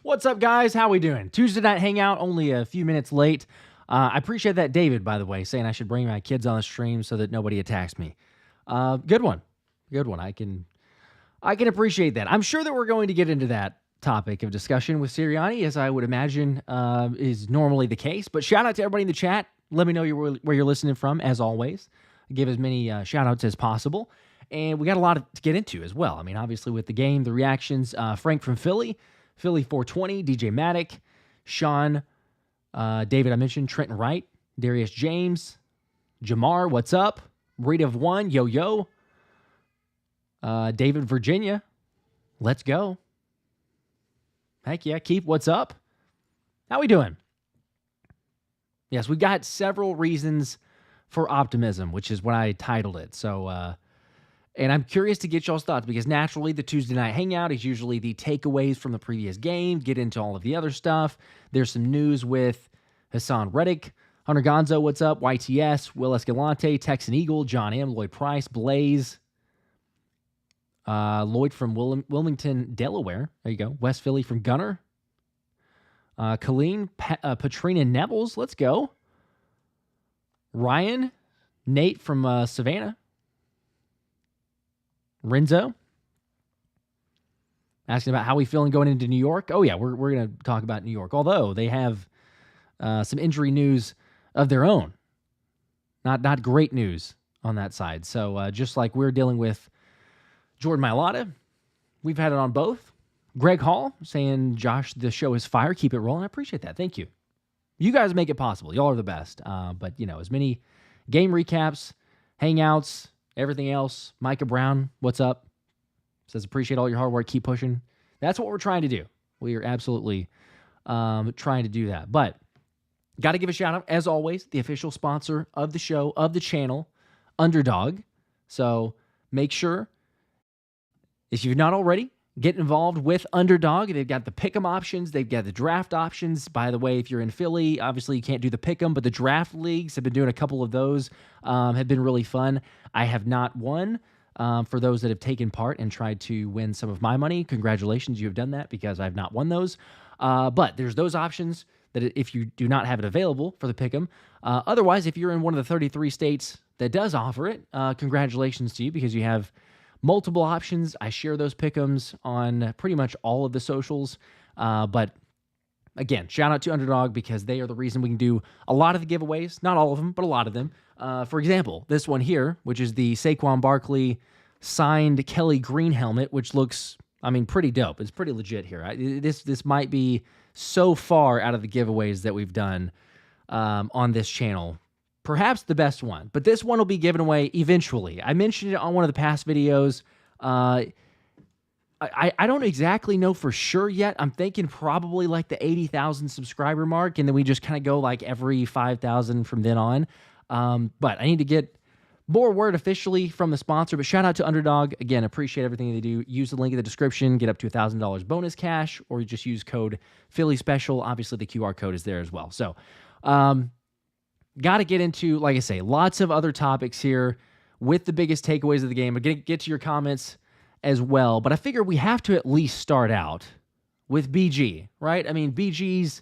What's up, guys? How we doing? Tuesday night hangout, only a few minutes late. I appreciate that, David, by the way, saying I should bring my kids on the stream so that nobody attacks me. Good one. I can appreciate that. I'm sure that we're going to get into that topic of discussion with Sirianni, as I would imagine is normally the case. But shout out to everybody in the chat. Let me know where you're listening from, as always. Give as many shout outs as possible. And we got a lot to get into as well. I mean, obviously, with the game, the reactions. Frank from Philly 420, DJ Maddock, Sean, David, I mentioned, Trenton Wright, Darius James, Jamar, what's up? Rate of 1, yo. David, Virginia, let's go. Heck yeah, Keith, what's up? How we doing? Yes, we got several reasons for optimism, which is what I titled it. So, and I'm curious to get y'all's thoughts because naturally the Tuesday night hangout is usually the takeaways from the previous game, get into all of the other stuff. There's some news with Haason Reddick, Hunter Gonzo, what's up? YTS, Will Escalante, Texan Eagle, John M., Lloyd Price, Blaze, Lloyd from Wilmington, Delaware. There you go. West Philly from Gunner. Colleen, Patrina Nevels, let's go. Ryan, Nate from Savannah. Renzo, asking about how we feeling going into New York. Oh, yeah, we're going to talk about New York, although they have some injury news of their own. Not great news on that side. So just like we're dealing with Jordan Mailata, we've had it on both. Greg Hall saying, Josh, the show is fire. Keep it rolling. I appreciate that. Thank you. You guys make it possible. Y'all are the best. But, as many game recaps, hangouts, everything else. Micah Brown, what's up? Says, appreciate all your hard work. Keep pushing. That's what we're trying to do. We are absolutely trying to do that. But got to give a shout out, as always, the official sponsor of the show, of the channel, Underdog. So make sure, if you've not already, get involved with Underdog. They've got the pick'em options. They've got the draft options. By the way, if you're in Philly, obviously you can't do the pick'em, but the draft leagues have been doing a couple of those. Have been really fun. I have not won. For those that have taken part and tried to win some of my money, congratulations, you have done that because I've not won those. But there's those options that if you do not have it available for the pick'em. Otherwise, if you're in one of the 33 states that does offer it, congratulations to you because you have multiple options. I share those pick'ems on pretty much all of the socials. But again, shout out to Underdog because they are the reason we can do a lot of the giveaways. Not all of them, but a lot of them. For example, this one here, which is the Saquon Barkley signed Kelly Green helmet, which looks, pretty dope. It's pretty legit here. This might be so far out of the giveaways that we've done on this channel. Perhaps the best one, but this one will be given away eventually. I mentioned it on one of the past videos. I don't exactly know for sure yet. I'm thinking probably like the 80,000 subscriber mark, and then we just kind of go like every 5,000 from then on. But I need to get more word officially from the sponsor, but shout out to Underdog. Again, appreciate everything they do. Use the link in the description, get up to $1,000 bonus cash, or you just use code Philly Special. Obviously, the QR code is there as well. So, got to get into, like I say, lots of other topics here with the biggest takeaways of the game. We're going to get to your comments as well, but I figure we have to at least start out with BG, right? BG's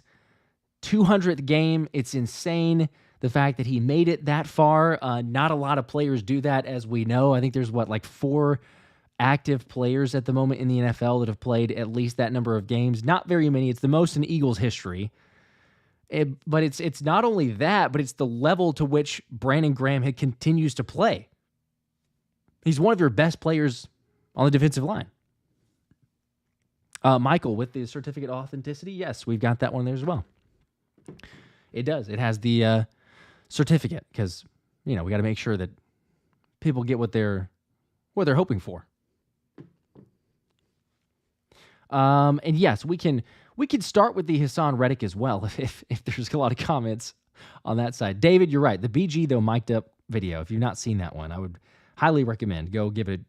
200th game, it's insane. The fact that he made it that far, not a lot of players do that, as we know. I think there's, 4 active players at the moment in the NFL that have played at least that number of games. Not very many. It's the most in Eagles history. But it's not only that, but it's the level to which Brandon Graham continues to play. He's one of your best players on the defensive line. Michael, with the certificate of authenticity, yes, we've got that one there as well. It does. It has the certificate because, we got to make sure that people get what they're hoping for. And yes, we can start with the Haason Reddick as well if there's a lot of comments on that side. David, you're right. The BG though mic'd up video. If you've not seen that one, I would highly recommend go give it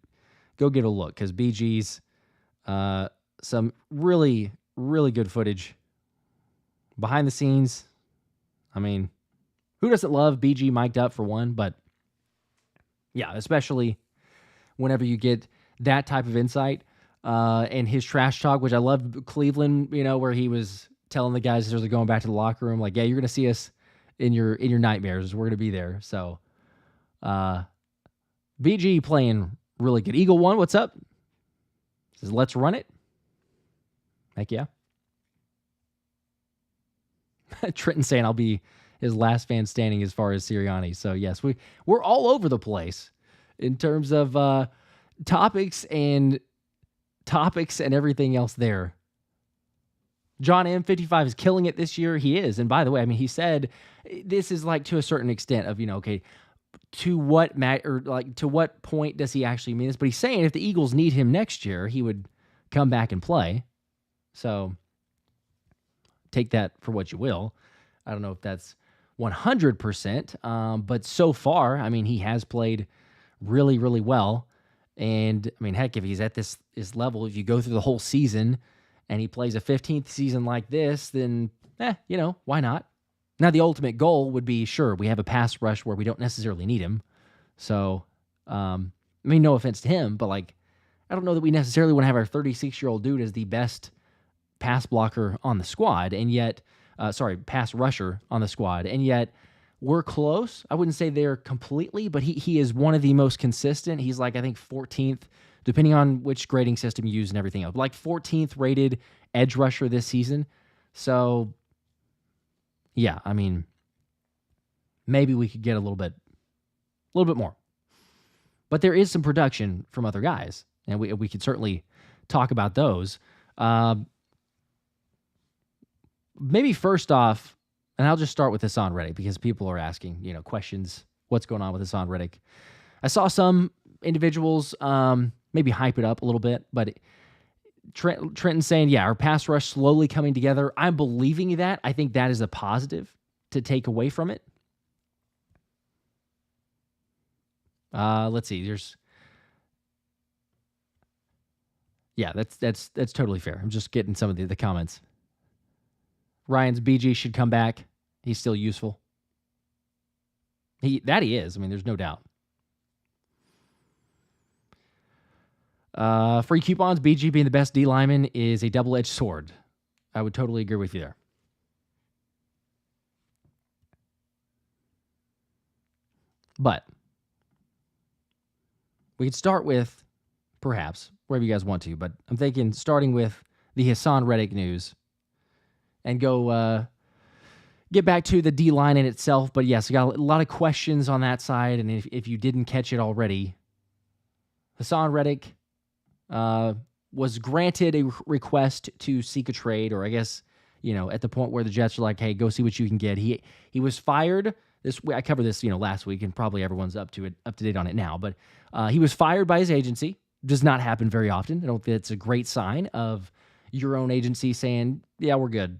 a look because BG's some really good footage behind the scenes. Who doesn't love BG mic'd up for one? But yeah, especially whenever you get that type of insight. and his trash talk, which I loved Cleveland, where he was telling the guys as they're going back to the locker room, like, yeah, you're going to see us in your nightmares. We're going to be there. So, BG playing really good. Eagle One, what's up? Says, let's run it. Heck yeah. Trenton saying I'll be his last fan standing as far as Sirianni. So yes, we're all over the place in terms of topics and everything else there. John M55 is killing it this year. He is. And by the way, I mean, he said this is like to a certain extent of, okay, to what point does he actually mean this? But he's saying if the Eagles need him next year, he would come back and play. So take that for what you will. I don't know if that's 100%, but so far, I mean, he has played really, really well. And I mean, heck, if he's at this level, if you go through the whole season and he plays a 15th season like this, then, why not? Now, the ultimate goal would be, sure, we have a pass rush where we don't necessarily need him. So, I mean, no offense to him, but I don't know that we necessarily want to have our 36-year-old dude as the best pass blocker on the squad, and yet, pass rusher on the squad, and yet we're close. I wouldn't say they're completely, but he is one of the most consistent. He's I think 14th, depending on which grading system you use and everything else, 14th rated edge rusher this season. So, yeah, I mean, maybe we could get a little bit more. But there is some production from other guys, and we could certainly talk about those. Maybe first off, and I'll just start with Haason Reddick because people are asking, questions. What's going on with Haason Reddick? I saw some individuals maybe hype it up a little bit, but Trenton saying, yeah, our pass rush slowly coming together. I'm believing that. I think that is a positive to take away from it. Let's see. That's totally fair. I'm just getting some of the comments. Ryan's BG should come back. He's still useful. He is. I mean, there's no doubt. Free coupons, BG being the best D lineman is a double-edged sword. I would totally agree with you there. But we could start with, perhaps, wherever you guys want to, but I'm thinking starting with the Haason Reddick news and go get back to the D-line in itself. But yes, I got a lot of questions on that side, and if you didn't catch it already, Haason Reddick was granted a request to seek a trade, or I guess, at the point where the Jets are like, hey, go see what you can get. He was fired. I covered this, last week, and probably everyone's up to date on it now. But he was fired by his agency. Does not happen very often. I don't think it's a great sign of your own agency saying, yeah, we're good.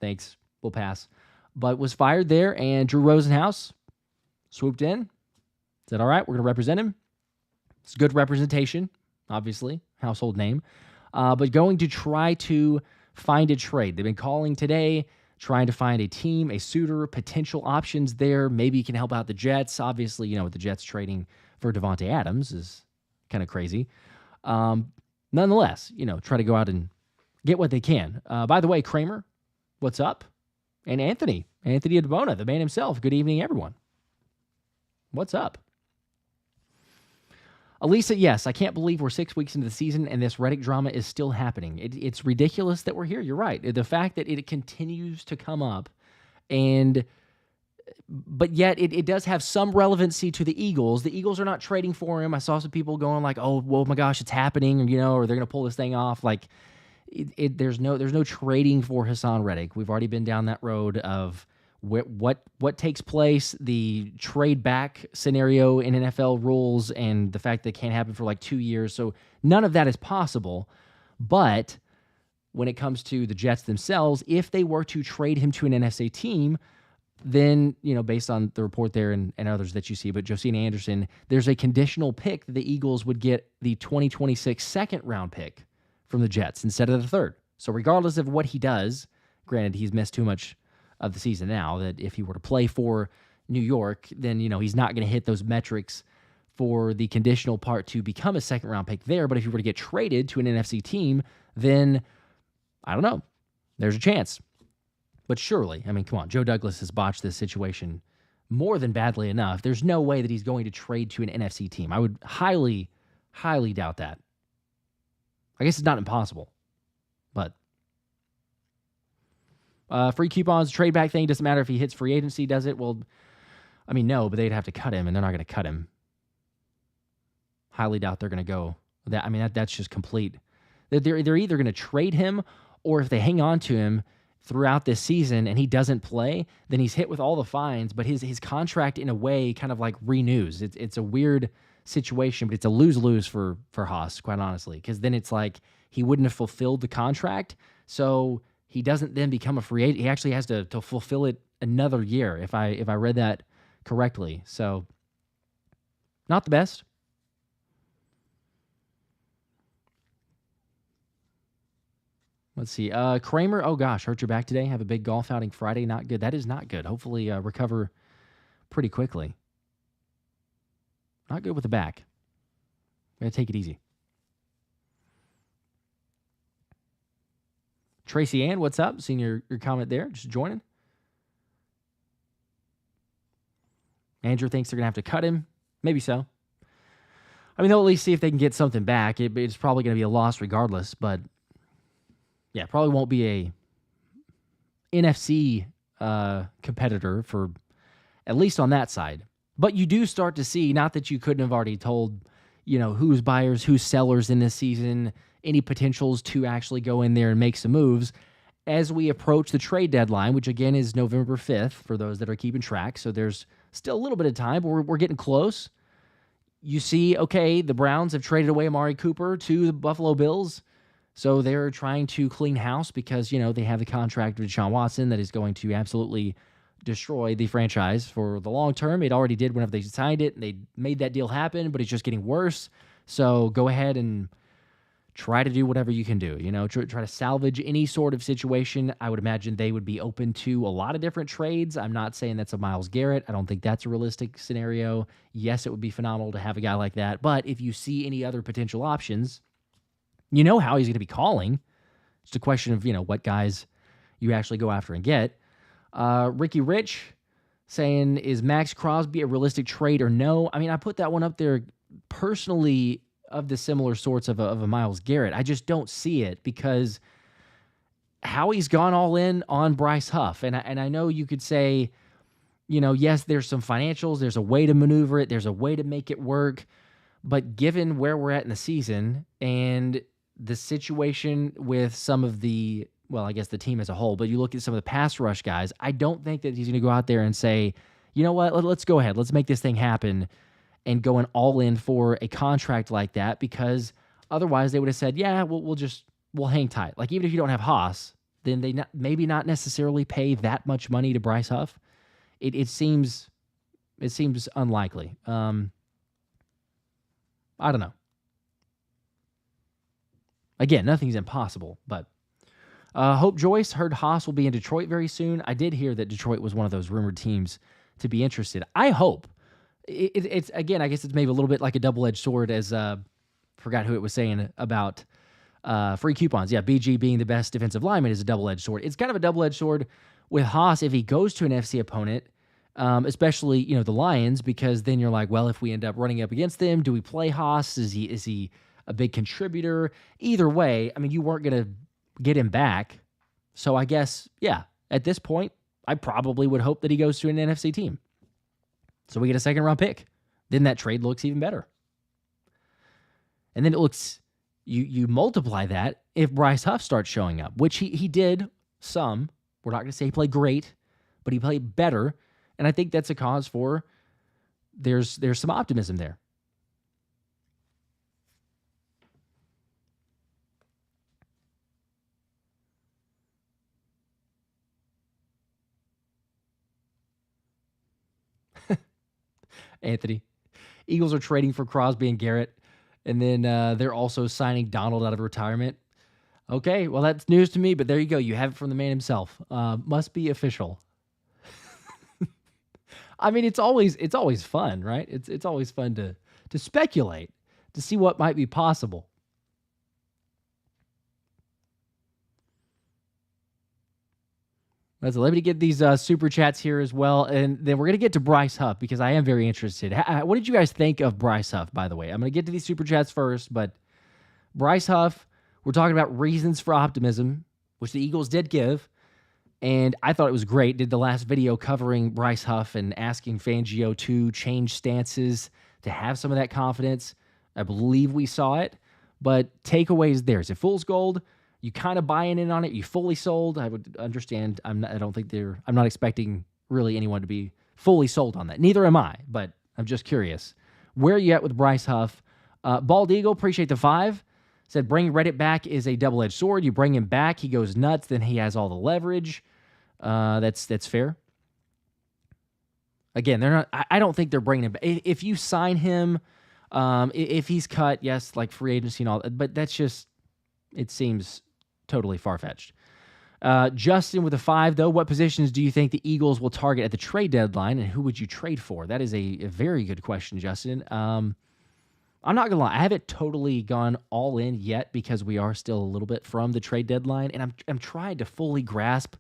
Thanks. We'll pass. But was fired there, and Drew Rosenhaus swooped in, said, all right, we're going to represent him. It's good representation, obviously, household name. But going to try to find a trade. They've been calling today, trying to find a team, a suitor, potential options there. Maybe you can help out the Jets. Obviously, with the Jets trading for Devonta Adams is kind of crazy. Nonetheless, try to go out and get what they can. By the way, Kramer, what's up? And Anthony Adebona, the man himself. Good evening, everyone. What's up? Elisa, yes, I can't believe we're 6 weeks into the season and this Reddick drama is still happening. It's ridiculous that we're here. You're right. The fact that it continues to come up, but yet it does have some relevancy to the Eagles. The Eagles are not trading for him. I saw some people going like, oh, well, my gosh, it's happening, or they're going to pull this thing off. Like, there's no trading for Haason Reddick. We've already been down that road of what takes place, the trade back scenario in NFL rules, and the fact that it can't happen for 2 years. So none of that is possible. But when it comes to the Jets themselves, if they were to trade him to an NFC team, then, based on the report there and others that you see, but Josina Anderson, there's a conditional pick that the Eagles would get the 2026 second-round pick from the Jets instead of the third. So regardless of what he does, granted, he's missed too much of the season now, that if he were to play for New York, then, he's not going to hit those metrics for the conditional part to become a second-round pick there. But if you were to get traded to an NFC team, then, I don't know, there's a chance. But surely, I mean, come on, Joe Douglas has botched this situation more than badly enough. There's no way that he's going to trade to an NFC team. I would highly, highly doubt that. I guess it's not impossible, but free coupons, trade back thing, doesn't matter if he hits free agency, does it? Well, I mean, no, but they'd have to cut him, and they're not going to cut him. Highly doubt they're going to go that. I mean, that's just complete. They're either going to trade him, or if they hang on to him throughout this season and he doesn't play, then he's hit with all the fines, but his contract in a way kind of like renews. It's a weird situation, but it's a lose-lose for Haas, quite honestly, because then it's like he wouldn't have fulfilled the contract, so he doesn't then become a free agent. He actually has to fulfill it another year, if I read that correctly. So not the best. Let's see. Kramer, oh gosh, hurt your back today. Have a big golf outing Friday. Not good. That is not good. Hopefully recover pretty quickly. Not good with the back. Gotta take it easy. Tracy Ann, what's up? Seeing your comment there. Just joining. Andrew thinks they're going to have to cut him. Maybe so. I mean, they'll at least see if they can get something back. It's probably going to be a loss regardless, but yeah, probably won't be a NFC competitor for at least on that side. But you do start to see, not that you couldn't have already told, who's buyers, who's sellers in this season, any potentials to actually go in there and make some moves as we approach the trade deadline, which again is November 5th for those that are keeping track. So there's still a little bit of time, but we're getting close. You see, okay, the Browns have traded away Amari Cooper to the Buffalo Bills. So they're trying to clean house because, they have the contract with Deshaun Watson that is going to absolutely destroy the franchise for the long term. It already did whenever they signed it, and they made that deal happen, but it's just getting worse. So go ahead and try to do whatever you can do, try to salvage any sort of situation. I would imagine they would be open to a lot of different trades. I'm not saying that's a Myles Garrett. I don't think that's a realistic scenario. Yes, it would be phenomenal to have a guy like that. But if you see any other potential options, you know how he's going to be calling. It's a question of, what guys you actually go after and get. Ricky Rich saying, is Max Crosby a realistic trade or no? I mean, I put that one up there personally of the similar sorts of a Myles Garrett. I just don't see it because Howie's gone all in on Bryce Huff. And I know you could say, yes, there's some financials. There's a way to maneuver it. There's a way to make it work. But given where we're at in the season and the situation with some of the, well, I guess the team as a whole, but you look at some of the pass rush guys, I don't think that he's going to go out there and say, you know what, let's go ahead. Let's make this thing happen and going all in for a contract like that, because otherwise they would have said, yeah, we'll hang tight. Like, even if you don't have Haas, then they maybe not necessarily pay that much money to Bryce Huff. It seems unlikely. I don't know. Again, nothing's impossible, but Hope Joyce heard Haas will be in Detroit very soon. I did hear that Detroit was one of those rumored teams to be interested. I hope. It's again, I guess it's maybe a little bit like a double-edged sword, as forgot who it was saying about free coupons. Yeah, BG being the best defensive lineman is a double-edged sword. It's kind of a double-edged sword with Haas if he goes to an FC opponent, especially the Lions, because then you're like, well, if we end up running up against them, do we play Haas? Is he a big contributor? Either way, I mean, you weren't going to get him back. So I guess, yeah, at this point, I probably would hope that he goes to an NFC team. So we get a second-round pick. Then that trade looks even better. And then it looks, you multiply that if Bryce Huff starts showing up, which he did some. We're not going to say he played great, but he played better. And I think that's a cause for there's some optimism there. Anthony, Eagles are trading for Crosby and Garrett, and then they're also signing Donald out of retirement. Okay, well, that's news to me, but there you go. You have it from the man himself. Must be official. I mean, it's always fun, right? It's always fun to to speculate, to see what might be possible. Let me get these super chats here as well, and then we're going to get to Bryce Huff because I am very interested. What did you guys think of Bryce Huff, by the way? I'm going to get to these super chats first, but Bryce Huff, we're talking about reasons for optimism, which the Eagles did give, and I thought it was great. Did the last video covering Bryce Huff and asking Fangio to change stances to have some of that confidence. I believe we saw it, but takeaways there. Is it fool's gold? You kind of buying in on it. You fully sold. I would understand. I'm not expecting really anyone to be fully sold on that. Neither am I, but I'm just curious. Where are you at with Bryce Huff? Bald Eagle, appreciate the 5. Said bringing Reddick back is a double-edged sword. You bring him back, he goes nuts. Then he has all the leverage. That's fair. Again, they're not. I don't think they're bringing him back. If you sign him, if he's cut, yes, like free agency and all. But that's just. It seems totally far-fetched. Justin with a 5, though. What positions do you think the Eagles will target at the trade deadline, and who would you trade for? That is a very good question, Justin. I'm not going to lie. I haven't totally gone all in yet because we are still a little bit from the trade deadline, and I'm trying to fully grasp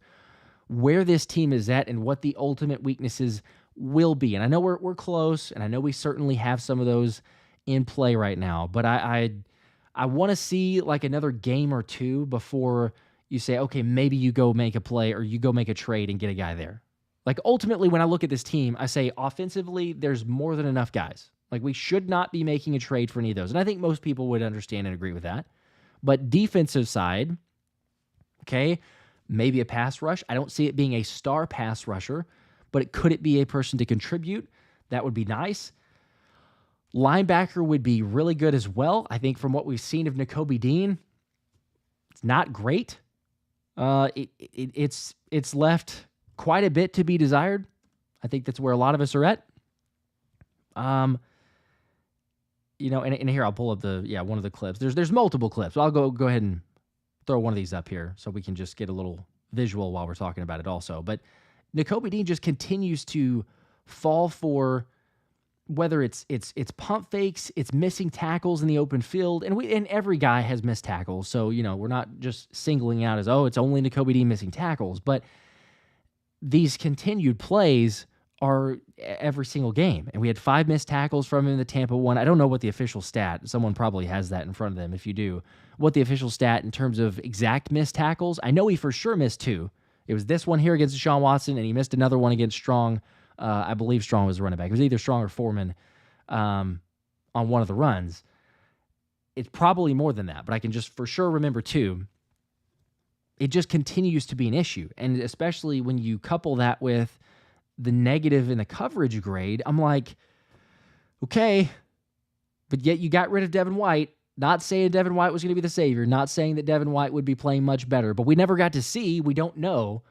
where this team is at and what the ultimate weaknesses will be. And I know we're close, and I know we certainly have some of those in play right now, but I want to see like another game or two before you say, okay, maybe you go make a play or you go make a trade and get a guy there. Like ultimately, when I look at this team, I say offensively, there's more than enough guys. Like we should not be making a trade for any of those. And I think most people would understand and agree with that. But defensive side, okay, maybe a pass rush. I don't see it being a star pass rusher, but could it be a person to contribute? That would be nice. Linebacker would be really good as well. I think from what we've seen of Nakobe Dean, it's not great. It's left quite a bit to be desired. I think that's where a lot of us are at. And here I'll pull up one of the clips. There's multiple clips. I'll go ahead and throw one of these up here so we can just get a little visual while we're talking about it also. But Nakobe Dean just continues to fall for whether it's pump fakes, it's missing tackles in the open field, and every guy has missed tackles. So, we're not just singling out as, it's only Nakobe Dean missing tackles, but these continued plays are every single game. And we had 5 missed tackles from him in the Tampa one. I don't know what the official stat, someone probably has that in front of them if you do, what the official stat in terms of exact missed tackles. I know he for sure missed 2. It was this one here against Deshaun Watson, and he missed another one against Strong. I believe Strong was the running back. It was either Strong or Foreman on one of the runs. It's probably more than that, but I can just for sure remember 2. It just continues to be an issue, and especially when you couple that with the negative in the coverage grade, I'm like, okay, but yet you got rid of Devin White. Not saying Devin White was going to be the savior, not saying that Devin White would be playing much better, but we never got to see. We don't know.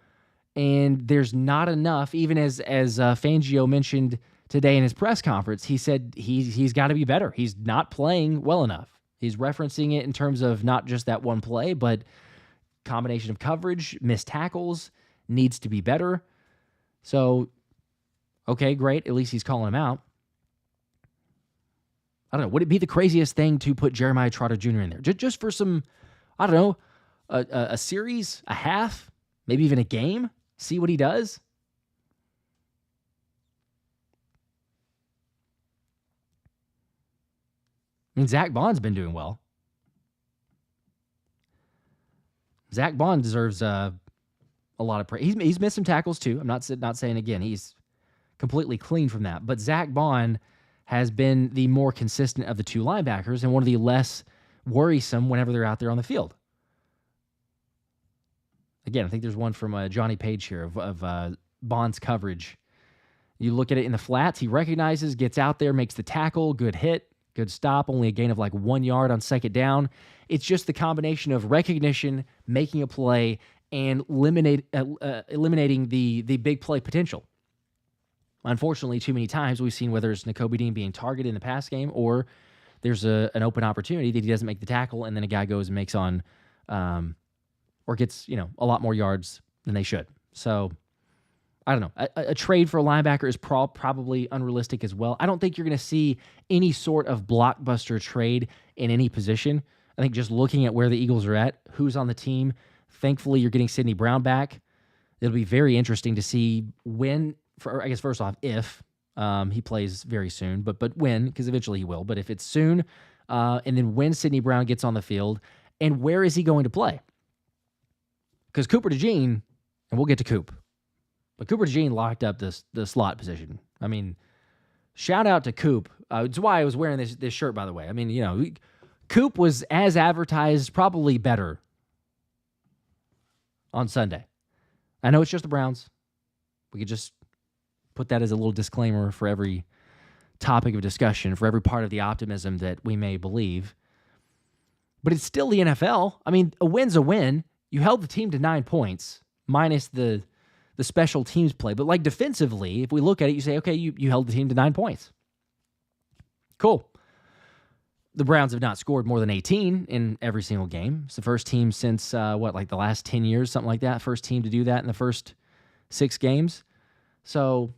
And there's not enough, even as Fangio mentioned today in his press conference, he said he's got to be better. He's not playing well enough. He's referencing it in terms of not just that one play, but combination of coverage, missed tackles, needs to be better. So, okay, great. At least he's calling him out. I don't know. Would it be the craziest thing to put Jeremiah Trotter Jr. in there? Just for some, I don't know, a series, a half, maybe even a game? See what he does? I mean, Zach Bond's been doing well. Zach Bond deserves a lot of praise. He's missed some tackles too. I'm not saying again he's completely clean from that, but Zach Bond has been the more consistent of the 2 linebackers and one of the less worrisome whenever they're out there on the field. Again, I think there's one from Johnny Page here of Bond's coverage. You look at it in the flats, he recognizes, gets out there, makes the tackle, good hit, good stop, only a gain of like 1 yard on second down. It's just the combination of recognition, making a play, and eliminating the big play potential. Unfortunately, too many times we've seen whether it's Nakobe Dean being targeted in the pass game or there's an open opportunity that he doesn't make the tackle and then a guy goes and makes on or gets, a lot more yards than they should. So I don't know. A trade for a linebacker is probably unrealistic as well. I don't think you're going to see any sort of blockbuster trade in any position. I think just looking at where the Eagles are at, who's on the team, thankfully you're getting Sidney Brown back. It'll be very interesting to see when, I guess first off, if he plays very soon, but when, because eventually he will. But if it's soon, and then when Sidney Brown gets on the field, and where is he going to play? Because Cooper DeJean, and we'll get to Coop, but Cooper DeJean locked up the slot position. I mean, shout out to Coop. It's why I was wearing this shirt, by the way. I mean, Coop was, as advertised, probably better on Sunday. I know it's just the Browns. We could just put that as a little disclaimer for every topic of discussion, for every part of the optimism that we may believe. But it's still the NFL. I mean, a win's a win. You held the team to 9 points, minus the special teams play. But like defensively, if we look at it, you say, okay, you held the team to 9 points. Cool. The Browns have not scored more than 18 in every single game. It's the first team since, the last 10 years, something like that. First team to do that in the first 6 games. So,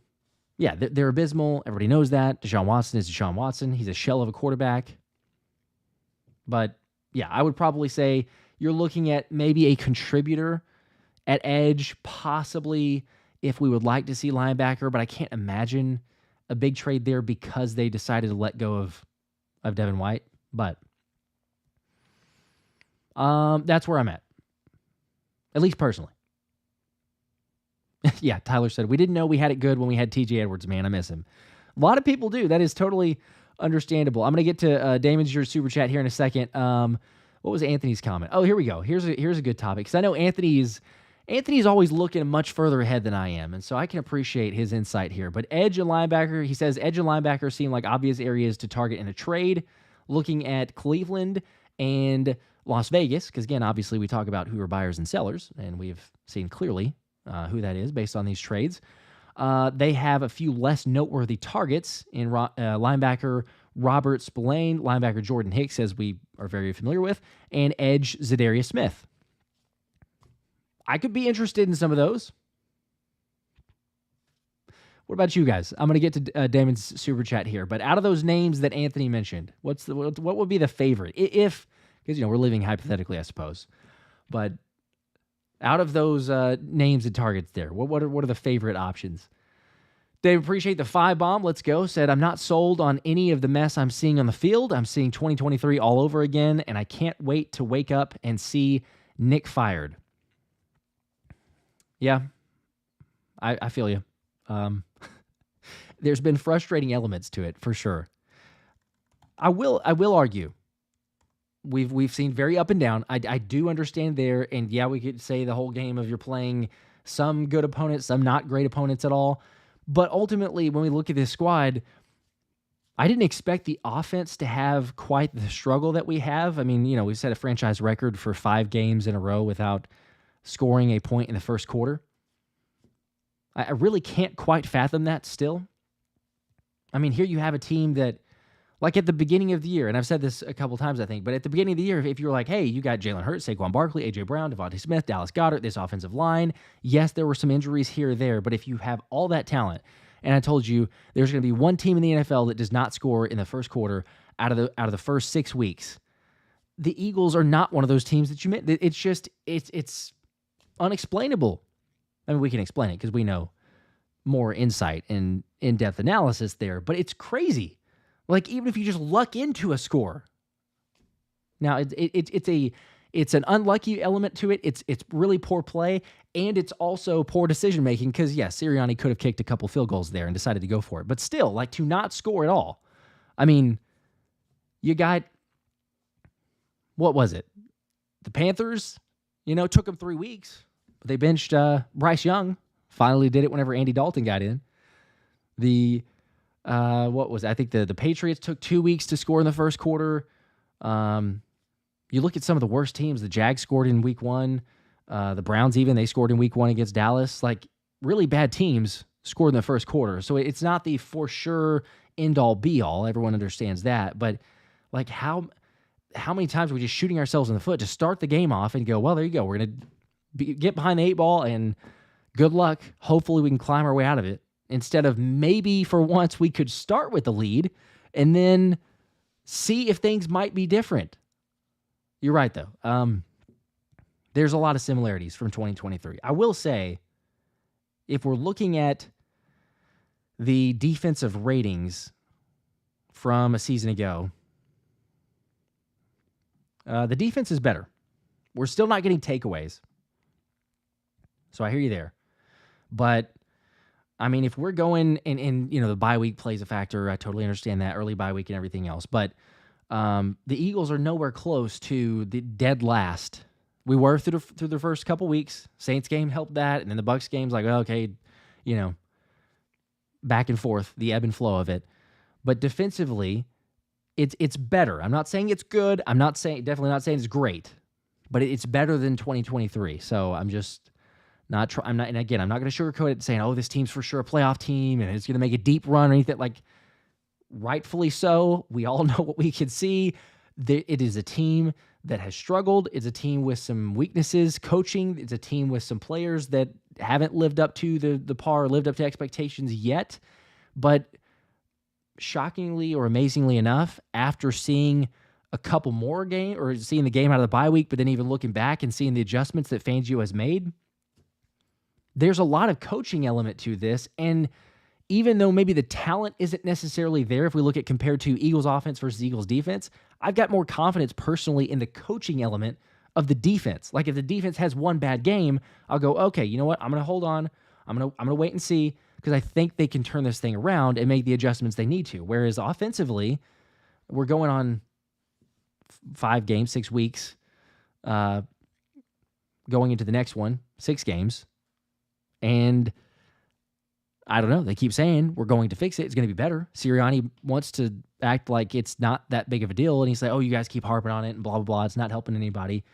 yeah, they're abysmal. Everybody knows that. Deshaun Watson is Deshaun Watson. He's a shell of a quarterback. But, yeah, I would probably say you're looking at maybe a contributor at edge, possibly if we would like to see linebacker, but I can't imagine a big trade there because they decided to let go of Devin White. But that's where I'm at least personally. Yeah, Tyler said, we didn't know we had it good when we had TJ Edwards, man. I miss him. A lot of people do. That is totally understandable. I'm going to get to Damon's your super chat here in a second. What was Anthony's comment? Oh, here we go. Here's a good topic, because I know Anthony's always looking much further ahead than I am, and so I can appreciate his insight here. But edge and linebacker, he says edge and linebacker seem like obvious areas to target in a trade. Looking at Cleveland and Las Vegas, because again, obviously we talk about who are buyers and sellers, and we've seen clearly who that is based on these trades. They have a few less noteworthy targets in linebacker Robert Spillane, linebacker Jordan Hicks, as we are very familiar with, and edge Darius Smith. I could be interested in some of those. What about you guys? I'm going to get to Damon's super chat here, but out of those names that Anthony mentioned, what would be the favorite? Because we're living hypothetically, I suppose. But out of those names and targets there, what are the favorite options? Dave, appreciate the 5 bomb. Let's go. Said, I'm not sold on any of the mess I'm seeing on the field. I'm seeing 2023 all over again, and I can't wait to wake up and see Nick fired. Yeah, I feel you. There's been frustrating elements to it for sure. I will argue. We've seen very up and down. I do understand there, and yeah, we could say the whole game of you're playing some good opponents, some not great opponents at all. But ultimately, when we look at this squad, I didn't expect the offense to have quite the struggle that we have. I mean, we set a franchise record for 5 games in a row without scoring a point in the first quarter. I really can't quite fathom that still. I mean, here you have a team that, like at the beginning of the year, and I've said this a couple times, I think, but at the beginning of the year, if you were like, hey, you got Jalen Hurts, Saquon Barkley, A.J. Brown, Devonta Smith, Dallas Goedert, this offensive line, yes, there were some injuries here or there, but if you have all that talent, and I told you there's going to be one team in the NFL that does not score in the first quarter out of the first 6 weeks, the Eagles are not one of those teams that you meant. It's just, it's unexplainable. I mean, we can explain it because we know more insight and in-depth analysis there, but it's crazy. Like, even if you just luck into a score. Now, it's an unlucky element to it. It's really poor play, and it's also poor decision-making because, yes, Sirianni could have kicked a couple field goals there and decided to go for it. But still, like, to not score at all. I mean, you got, what was it? The Panthers, took them 3 weeks. But they benched Bryce Young. Finally did it whenever Andy Dalton got in. What was it? I think the Patriots took 2 weeks to score in the first quarter. You look at some of the worst teams. The Jags scored in week 1. The Browns they scored in week 1 against Dallas. Like, really bad teams scored in the first quarter. So it's not the for sure end-all be-all. Everyone understands that. But, like, how many times are we just shooting ourselves in the foot to start the game off and go, well, there you go. We're going to get behind the 8 ball and Good luck. Hopefully we can climb our way out of it. Instead of maybe for once we could start with the lead and then see if things might be different. You're right, though. There's a lot of similarities from 2023. I will say, if we're looking at the defensive ratings from a season ago, the defense is better. We're still not getting takeaways. So I hear you there. But, I mean, if we're going, and the bye week plays a factor, I totally understand that, early bye week and everything else. But the Eagles are nowhere close to the dead last. We were through the first couple weeks. Saints game helped that, and then the Bucs game's like, okay, back and forth, the ebb and flow of it. But defensively, it's better. I'm not saying it's good. Definitely not saying it's great, but it's better than 2023. So I'm just not I'm not going to sugarcoat it saying, oh, this team's for sure a playoff team and it's going to make a deep run or anything. Like, rightfully so. We all know what we can see. It is a team that has struggled. It's a team with some weaknesses. Coaching, it's a team with some players that haven't lived up to the par, lived up to expectations yet. But shockingly or amazingly enough, after seeing a couple more games or seeing the game out of the bye week, but then even looking back and seeing the adjustments that Fangio has made, there's a lot of coaching element to this. And even though maybe the talent isn't necessarily there, if we look at compared to Eagles offense versus Eagles defense, I've got more confidence personally in the coaching element of the defense. Like, if the defense has one bad game, I'll go, okay, you know what? I'm going to hold on. I'm going to wait and see, because I think they can turn this thing around and make the adjustments they need to. Whereas offensively, we're going on 5 games, 6 weeks, going into the next one, 6 games. And I don't know. They keep saying we're going to fix it. It's going to be better. Sirianni wants to act like it's not that big of a deal. And he's like, oh, you guys keep harping on it and blah, blah, blah. It's not helping anybody.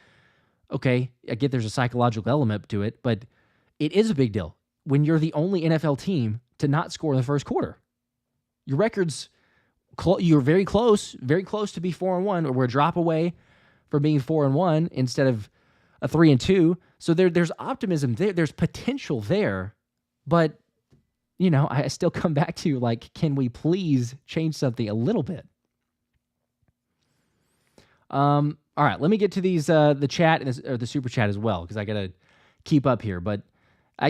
Okay, I get there's a psychological element to it, but it is a big deal when you're the only NFL team to not score in the first quarter. Your record's you're very close to be 4-1, or we're a drop away from being 4-1 instead of a 3-2. So there's optimism there. There's potential there, but I still come back to, like, can we please change something a little bit? All right, let me get to these the chat and the super chat as well, because I gotta keep up here. But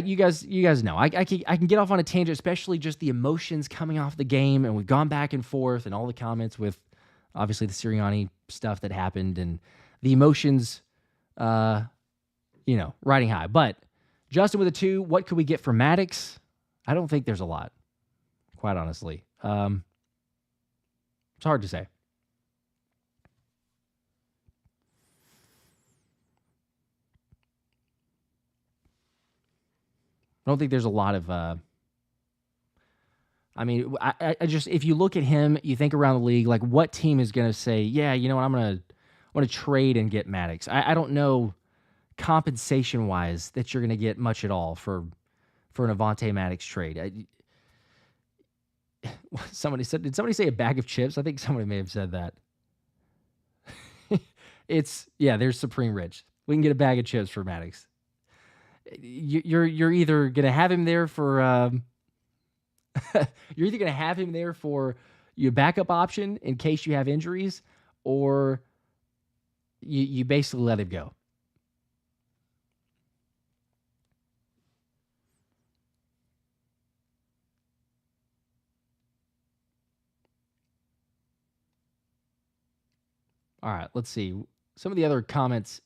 you guys know I can get off on a tangent, especially just the emotions coming off the game, and we've gone back and forth, and all the comments with obviously the Sirianni stuff that happened, and the emotions, riding high. But Justin with a 2, what could we get from Maddox? I don't think there's a lot, quite honestly. It's hard to say. I don't think there's a lot of. I just, if you look at him, you think around the league, like, what team is going to say, yeah, you know what, I'm going to trade and get Maddox. I don't know, compensation wise, that you're going to get much at all for an Avonte Maddox trade. Did somebody say a bag of chips? I think somebody may have said that. There's Supreme Rich. We can get a bag of chips for Maddox. You're either gonna have him there for your backup option in case you have injuries, or you basically let him go. All right, let's see some of the other comments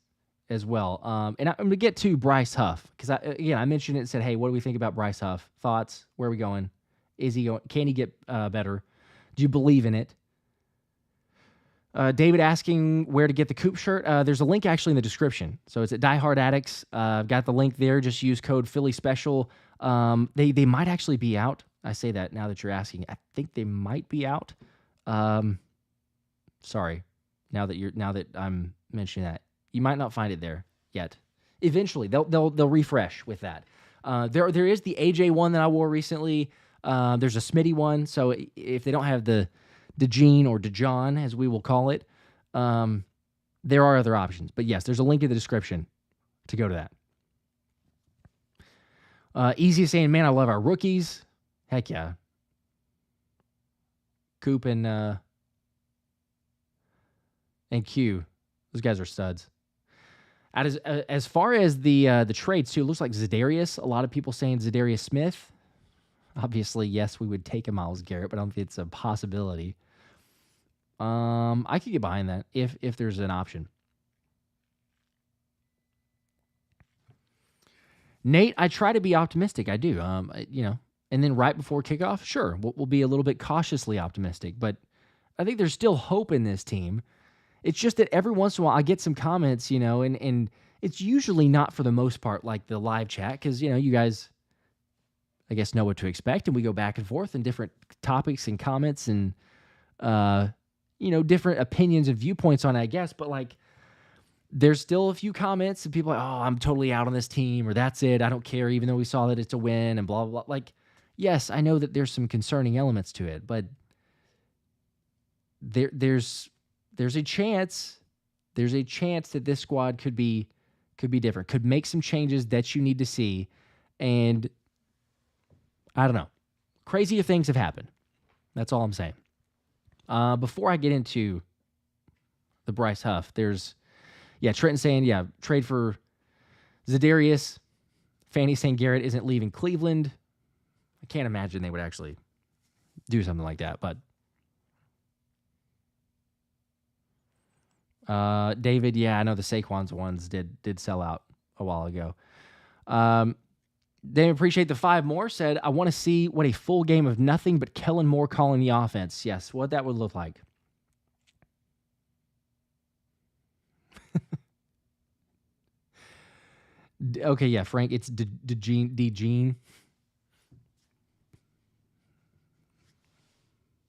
as well. And I'm going to get to Bryce Huff, because I mentioned it and said, hey, what do we think about Bryce Huff? Thoughts? Where are we going? Is he going? Can he get better? Do you believe in it? David asking where to get the Coop shirt. There's a link actually in the description. So it's at Die Hard Addicts. I've got the link there. Just use code Philly Special. They might actually be out. I say that now that you're asking. I think they might be out. Sorry. Now that I'm mentioning that, you might not find it there yet. Eventually, they'll refresh with that. There is the AJ one that I wore recently. There's a Smitty one. So if they don't have the DeJean or DeJean, as we will call it, there are other options. But yes, there's a link in the description to go to that. Easy saying, man, I love our rookies. Heck yeah. Coop and Q. Those guys are studs. As far as the trades, too, it looks like Darius. A lot of people saying Darius Smith. Obviously, yes, we would take a Myles Garrett, but I don't think it's a possibility. I could get behind that if there's an option. Nate, I try to be optimistic. I do. And then right before kickoff, sure, we'll be a little bit cautiously optimistic, but I think there's still hope in this team. It's just that every once in a while I get some comments, and it's usually not for the most part like the live chat because, you guys, I guess, know what to expect, and we go back and forth in different topics and comments and, different opinions and viewpoints on it, I guess, but like there's still a few comments and people are like, oh, I'm totally out on this team, or that's it, I don't care, even though we saw that it's a win and blah, blah, blah. Like, yes, I know that there's some concerning elements to it, but there's a chance that this squad could be different, could make some changes that you need to see, and I don't know. Crazier things have happened. That's all I'm saying. Before I get into the Bryce Huff, there's Trenton saying, trade for Darius. Fanny saying Garrett isn't leaving Cleveland. I can't imagine they would actually do something like that, but David, I know the Saquon's ones did sell out a while ago. They appreciate the 5 more, said, I want to see what a full game of nothing but Kellen Moore calling the offense. Yes, what that would look like. Okay, Frank, it's DeJean.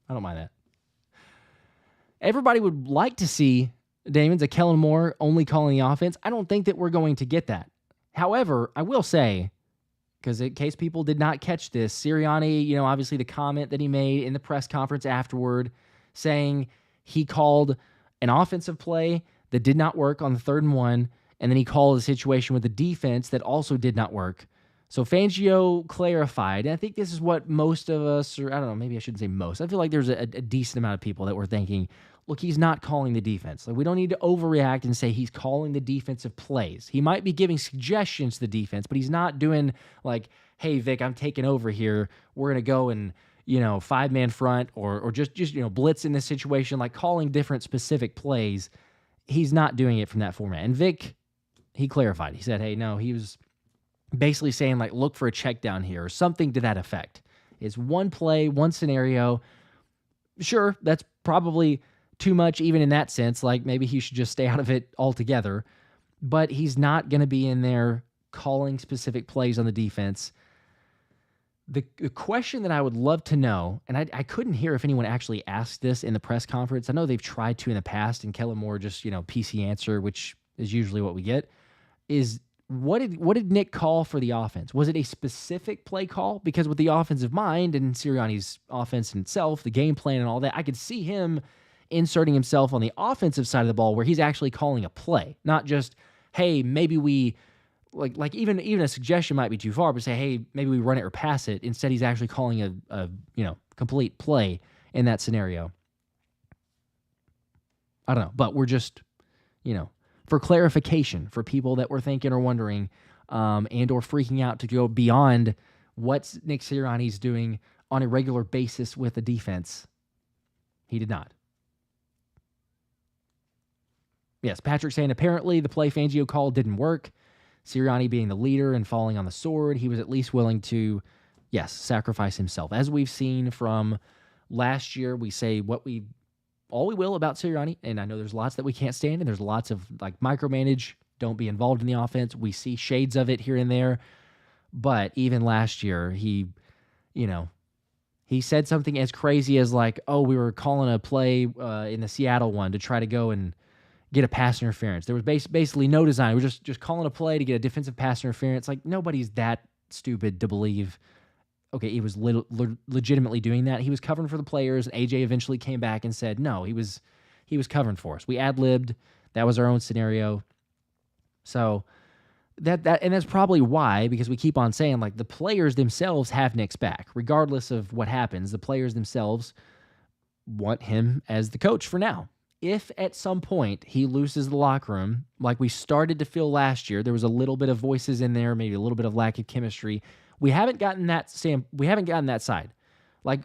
I don't mind that. Everybody would like to see, Damon's, a Kellen Moore only calling the offense. I don't think that we're going to get that. However, I will say, because in case people did not catch this, Sirianni, obviously the comment that he made in the press conference afterward saying he called an offensive play that did not work on the 3rd and 1, and then he called a situation with the defense that also did not work. So Fangio clarified, and I think this is what most of us, or I don't know, maybe I shouldn't say most. I feel like there's a decent amount of people that were thinking, look, he's not calling the defense. Like, we don't need to overreact and say he's calling the defensive plays. He might be giving suggestions to the defense, but he's not doing like, hey, Vic, I'm taking over here. We're going to go and, 5-man front or just blitz in this situation, like calling different specific plays. He's not doing it from that format. And Vic, he clarified. He said, hey, no, he was basically saying, like, look for a check down here or something to that effect. It's one play, one scenario. Sure, that's probably too much even in that sense. Like, maybe he should just stay out of it altogether. But he's not going to be in there calling specific plays on the defense. The question that I would love to know, and I couldn't hear if anyone actually asked this in the press conference. I know they've tried to in the past, and Kellen Moore just, PC answer, which is usually what we get, is what did Nick call for the offense? Was it a specific play call? Because with the offensive mind and Sirianni's offense in itself, the game plan and all that, I could see him inserting himself on the offensive side of the ball where he's actually calling a play, not just, hey, maybe we like even a suggestion might be too far, but say, hey, maybe we run it or pass it. Instead, he's actually calling a complete play in that scenario. I don't know, but we're just, for clarification for people that were thinking or wondering and or freaking out to go beyond what Nick Sirianni's doing on a regular basis with the defense. He did not. Yes, Patrick saying apparently the play Fangio called didn't work. Sirianni being the leader and falling on the sword, he was at least willing to, sacrifice himself. As we've seen from last year, we say all we will about Sirianni, and I know there's lots that we can't stand, and there's lots of like micromanage, don't be involved in the offense. We see shades of it here and there, but even last year, he said something as crazy as like, oh, we were calling a play in the Seattle one to try to go and get a pass interference. There was basically no design. We're just calling a play to get a defensive pass interference. Like, nobody's that stupid to believe, okay, he was legitimately doing that. He was covering for the players, and AJ eventually came back and said, no, he was covering for us. We ad-libbed. That was our own scenario. So And that's probably why, because we keep on saying, like, the players themselves have Nick's back. Regardless of what happens, the players themselves want him as the coach for now. If at some point he loses the locker room, like we started to feel last year, there was a little bit of voices in there, maybe a little bit of lack of chemistry. We haven't gotten that side. Like,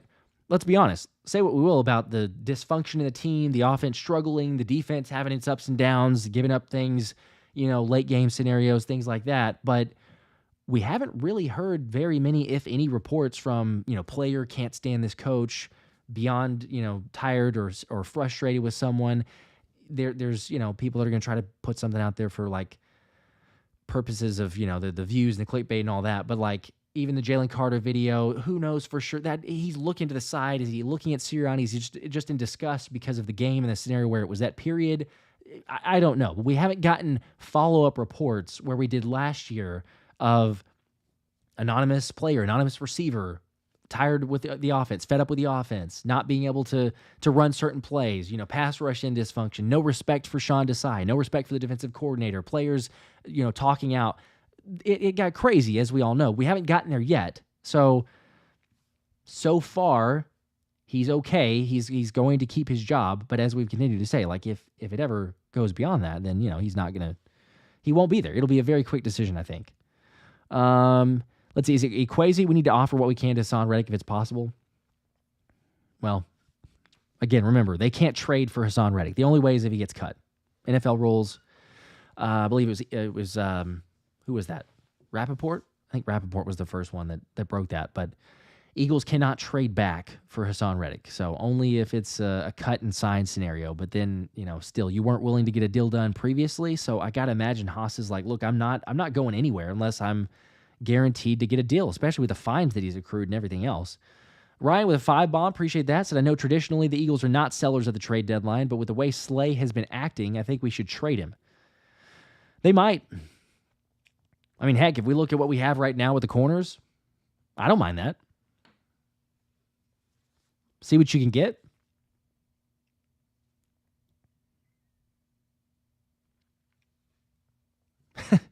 let's be honest. Say what we will about the dysfunction in the team, the offense struggling, the defense having its ups and downs, giving up things, late game scenarios, things like that. But we haven't really heard very many, if any, reports from, player can't stand this coach, beyond, tired or frustrated with someone. There's, people that are going to try to put something out there for, like, purposes of, the views and the clickbait and all that. But, like, even the Jalen Carter video, who knows for sure that he's looking to the side? Is he looking at Sirianni? Is he just in disgust because of the game and the scenario where it was that period? I don't know. But we haven't gotten follow-up reports where we did last year of anonymous player, anonymous receiver, tired with the offense, fed up with the offense, not being able to run certain plays, pass rush in dysfunction, no respect for Sean Desai, no respect for the defensive coordinator, players, talking out. It got crazy, as we all know. We haven't gotten there yet. So far, he's okay. He's going to keep his job. But as we've continued to say, like, if it ever goes beyond that, then, he won't be there. It'll be a very quick decision, I think. Let's see. Is it Equazi? We need to offer what we can to Haason Reddick if it's possible. Well, again, remember, they can't trade for Haason Reddick. The only way is if he gets cut. NFL rules. I believe it was who was that? Rappaport? I think Rappaport was the first one that broke that. But Eagles cannot trade back for Haason Reddick. So only if it's a cut and sign scenario. But then, still, you weren't willing to get a deal done previously. So I got to imagine Haas is like, look, I'm not going anywhere unless I'm guaranteed to get a deal, especially with the fines that he's accrued and everything else. Ryan with a 5 bomb, appreciate that. Said, I know traditionally the Eagles are not sellers at the trade deadline, but with the way Slay has been acting, I think we should trade him. They might. I mean, heck, if we look at what we have right now with the corners, I don't mind that. See what you can get.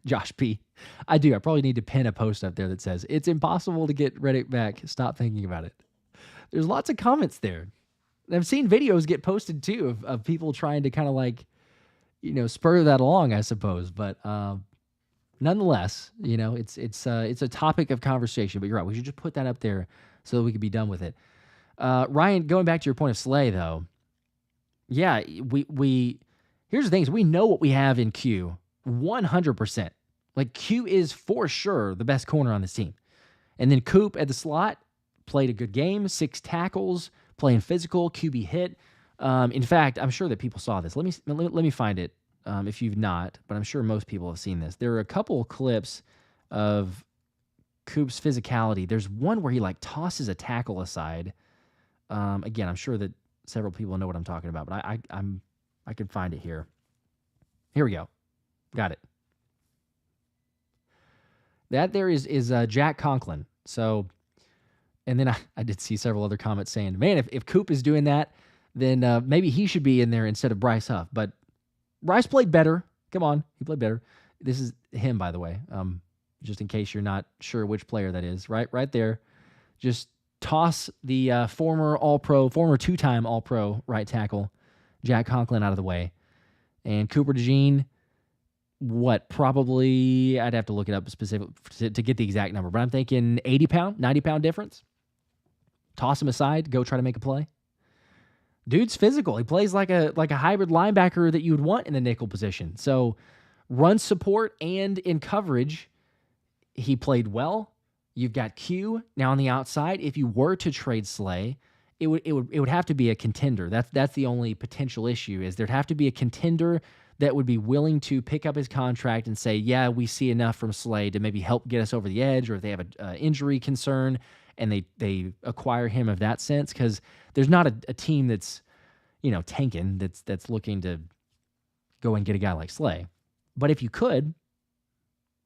Josh P. I do. I probably need to pin a post up there that says, it's impossible to get Reddick back. Stop thinking about it. There's lots of comments there. I've seen videos get posted, too, of people trying to kind of like, spur that along, I suppose. But nonetheless, it's a topic of conversation. But you're right. We should just put that up there so that we can be done with it. Ryan, going back to your point of Slay, though. Yeah, we here's the thing is we know what we have in Q 100%. Like, Q is for sure the best corner on this team. And then Coop at the slot played a good game, 6 tackles, playing physical, QB hit. In fact, I'm sure that people saw this. Let me find it if you've not, but I'm sure most people have seen this. There are a couple of clips of Coop's physicality. There's one where he, like, tosses a tackle aside. Again, I'm sure that several people know what I'm talking about, but I can find it here. Here we go. Got it. That there is Jack Conklin. So, and then I did see several other comments saying, man, if Coop is doing that, then maybe he should be in there instead of Bryce Huff. But Bryce played better. Come on, he played better. This is him, by the way, just in case you're not sure which player that is. Right there. Just toss the former 2-time All-Pro right tackle, Jack Conklin, out of the way. And Cooper DeJean, probably, I'd have to look it up specific to get the exact number, but I'm thinking 80-pound, 90-pound difference. Toss him aside, go try to make a play. Dude's physical. He plays like a hybrid linebacker that you would want in the nickel position. So run support and in coverage, he played well. You've got Q now on the outside. If you were to trade Slay, it would have to be a contender. That's the only potential issue, is there'd have to be a contender that would be willing to pick up his contract and say, yeah, we see enough from Slay to maybe help get us over the edge, or if they have an injury concern and they acquire him of that sense, because there's not a team that's, tanking, that's looking to go and get a guy like Slay. But if you could,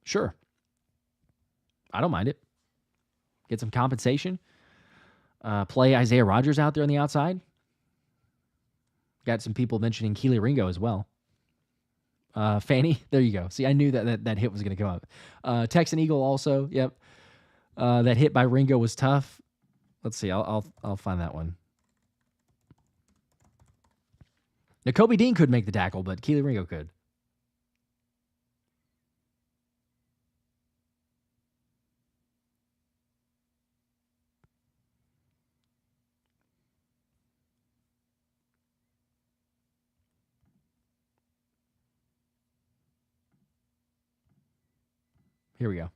sure. I don't mind it. Get some compensation. Play Isaiah Rodgers out there on the outside. Got some people mentioning Keely Ringo as well. Fanny. There you go. See, I knew that hit was going to come up. Texan Eagle also. Yep. That hit by Ringo was tough. Let's see. I'll find that one. Nakobe Dean could make the tackle, but Kelee Ringo could. Here we go.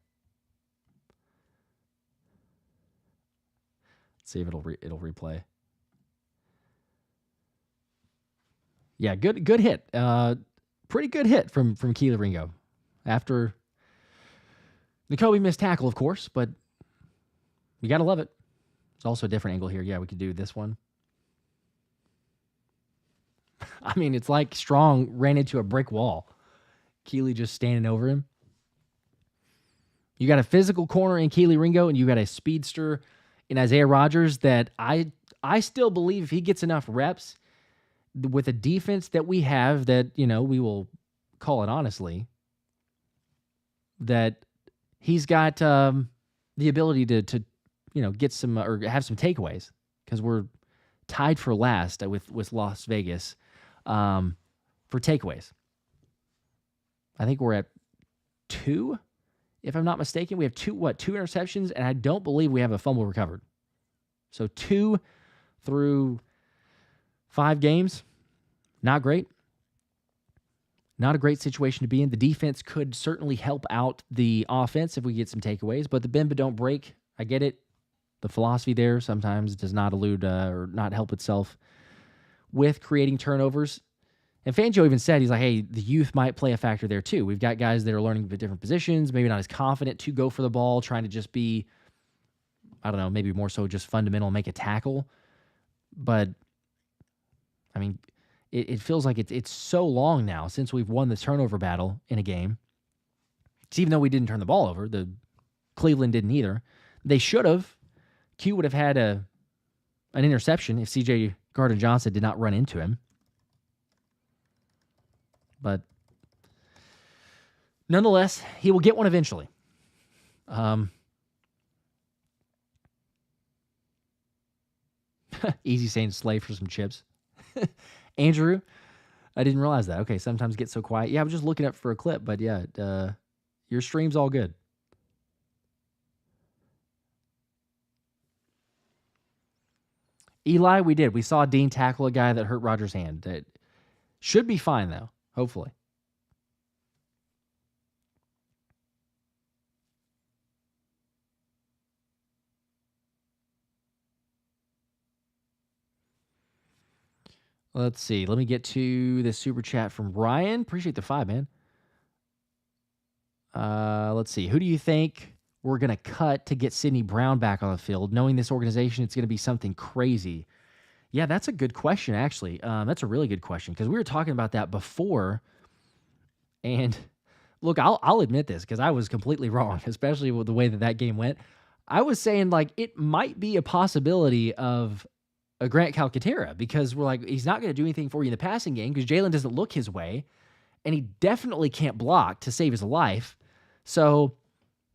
Let's see if it'll replay. Yeah, good hit. Pretty good hit from Kelee Ringo. After Nakobe missed tackle, of course, but you got to love it. It's also a different angle here. Yeah, we could do this one. I mean, it's like Strong ran into a brick wall. Kelee just standing over him. You got a physical corner in Kelee Ringo, and you got a speedster in Isaiah Rodgers that I still believe if he gets enough reps with a defense that we have, that, you know, we will call it honestly, that he's got the ability to you know, get some or have some takeaways, because we're tied for last with Las Vegas for takeaways. I think we're at 2. If I'm not mistaken, we have 2 interceptions, and I don't believe we have a fumble recovered. So 2 through 5 games, not great. Not a great situation to be in. The defense could certainly help out the offense if we get some takeaways, but the bend but don't break, I get it. The philosophy there sometimes does not allude or not help itself with creating turnovers. And Fangio even said, he's like, hey, the youth might play a factor there too. We've got guys that are learning different positions, maybe not as confident to go for the ball, trying to just be, I don't know, maybe more so just fundamental, make a tackle. But, I mean, it feels like it's so long now since we've won the turnover battle in a game. It's even though we didn't turn the ball over, the Cleveland didn't either. They should have. Q would have had an interception if C.J. Gardner-Johnson did not run into him. But nonetheless, he will get one eventually. Easy saying slave for some chips. Andrew, I didn't realize that. Okay, sometimes get so quiet. Yeah, I was just looking up for a clip, but yeah, your stream's all good. Eli, we did. We saw Dean tackle a guy that hurt Rodgers' hand. That should be fine, though, hopefully. Let's see. Let me get to the super chat from Ryan. Appreciate the 5, man. Let's see. Who do you think we're going to cut to get Sidney Brown back on the field? Knowing this organization, it's going to be something crazy. Yeah, that's a good question, actually. That's a really good question, because we were talking about that before. And look, I'll admit this, because I was completely wrong, especially with the way that game went. I was saying, like, it might be a possibility of a Grant Calcaterra, because we're like, he's not going to do anything for you in the passing game because Jalen doesn't look his way, and he definitely can't block to save his life. So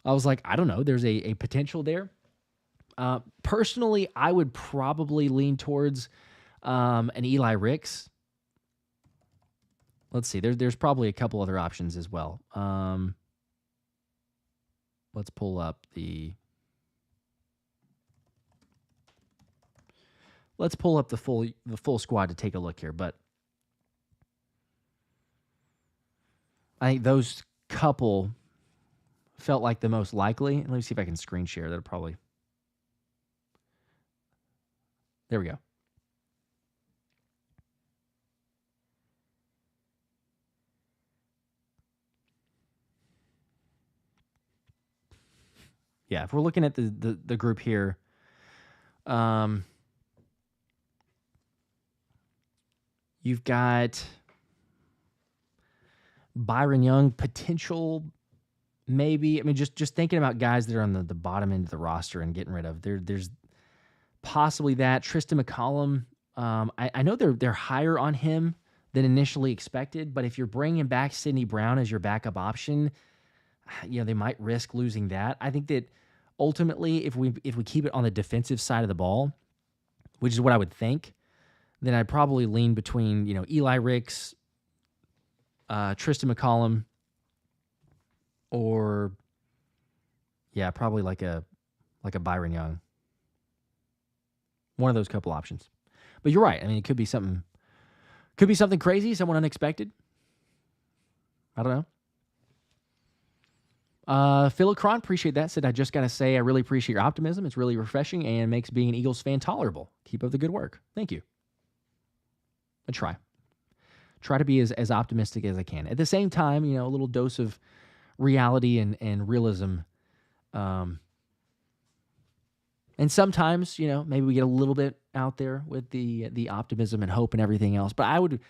I was like, I don't know. There's a potential there. Personally, I would probably lean towards an Eli Ricks. Let's see. There's probably a couple other options as well. Let's pull up the full squad to take a look here. But I think those couple felt like the most likely. Let me see if I can screen share. That'll probably. There we go. Yeah, if we're looking at the group here, you've got Byron Young, potential, maybe. I mean, just thinking about guys that are on the bottom end of the roster and getting rid of. There's possibly that. Tristan McCollum, I know they're higher on him than initially expected. But if you're bringing back Sidney Brown as your backup option, they might risk losing that. I think that ultimately, if we keep it on the defensive side of the ball, which is what I would think, then I'd probably lean between Eli Ricks, Tristan McCollum, or probably like a Byron Young. One of those couple options. But you're right. I mean, it could be something crazy, someone unexpected. I don't know. Phil Cron, appreciate that. Said, I just got to say, I really appreciate your optimism. It's really refreshing and makes being an Eagles fan tolerable. Keep up the good work. Thank you. I try to be as optimistic as I can. At the same time, a little dose of reality and realism. And sometimes, maybe we get a little bit out there with the optimism and hope and everything else. But I would,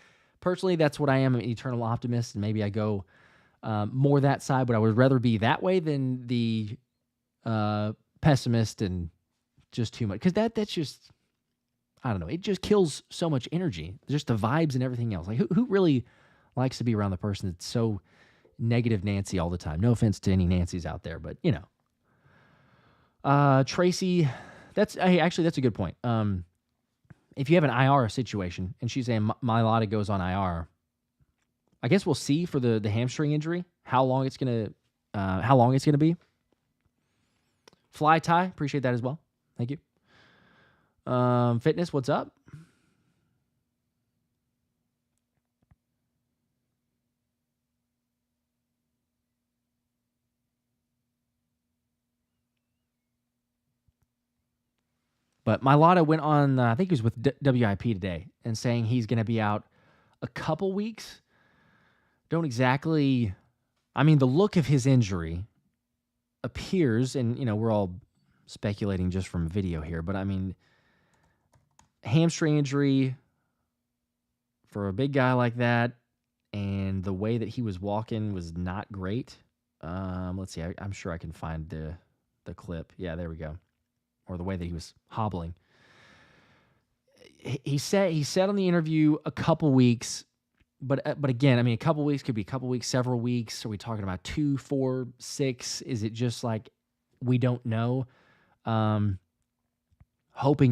personally, that's what I am, an eternal optimist, and maybe I go more that side, but I would rather be that way than the pessimist and just too much. Because that's just, I don't know, it just kills so much energy. Just the vibes and everything else. Like, who really likes to be around the person that's so negative Nancy all the time? No offense to any Nancys out there, but, Tracy, that's a good point. If you have an IR situation and she's saying Mailata goes on IR, I guess we'll see for the hamstring injury how long it's gonna be. Fly Tie, appreciate that as well. Thank you. Fitness, what's up? But Mailata went on, I think he was with WIP today, and saying he's going to be out a couple weeks. Don't exactly, I mean, the look of his injury appears, and, we're all speculating just from video here, but I mean, hamstring injury for a big guy like that, and the way that he was walking was not great. Let's see, I'm sure I can find the clip. Yeah, there we go. Or the way that he was hobbling. He said on the interview a couple weeks, but again, I mean, a couple weeks could be a couple weeks, several weeks. Are we talking about 2, 4, 6? Is it just like we don't know? Hoping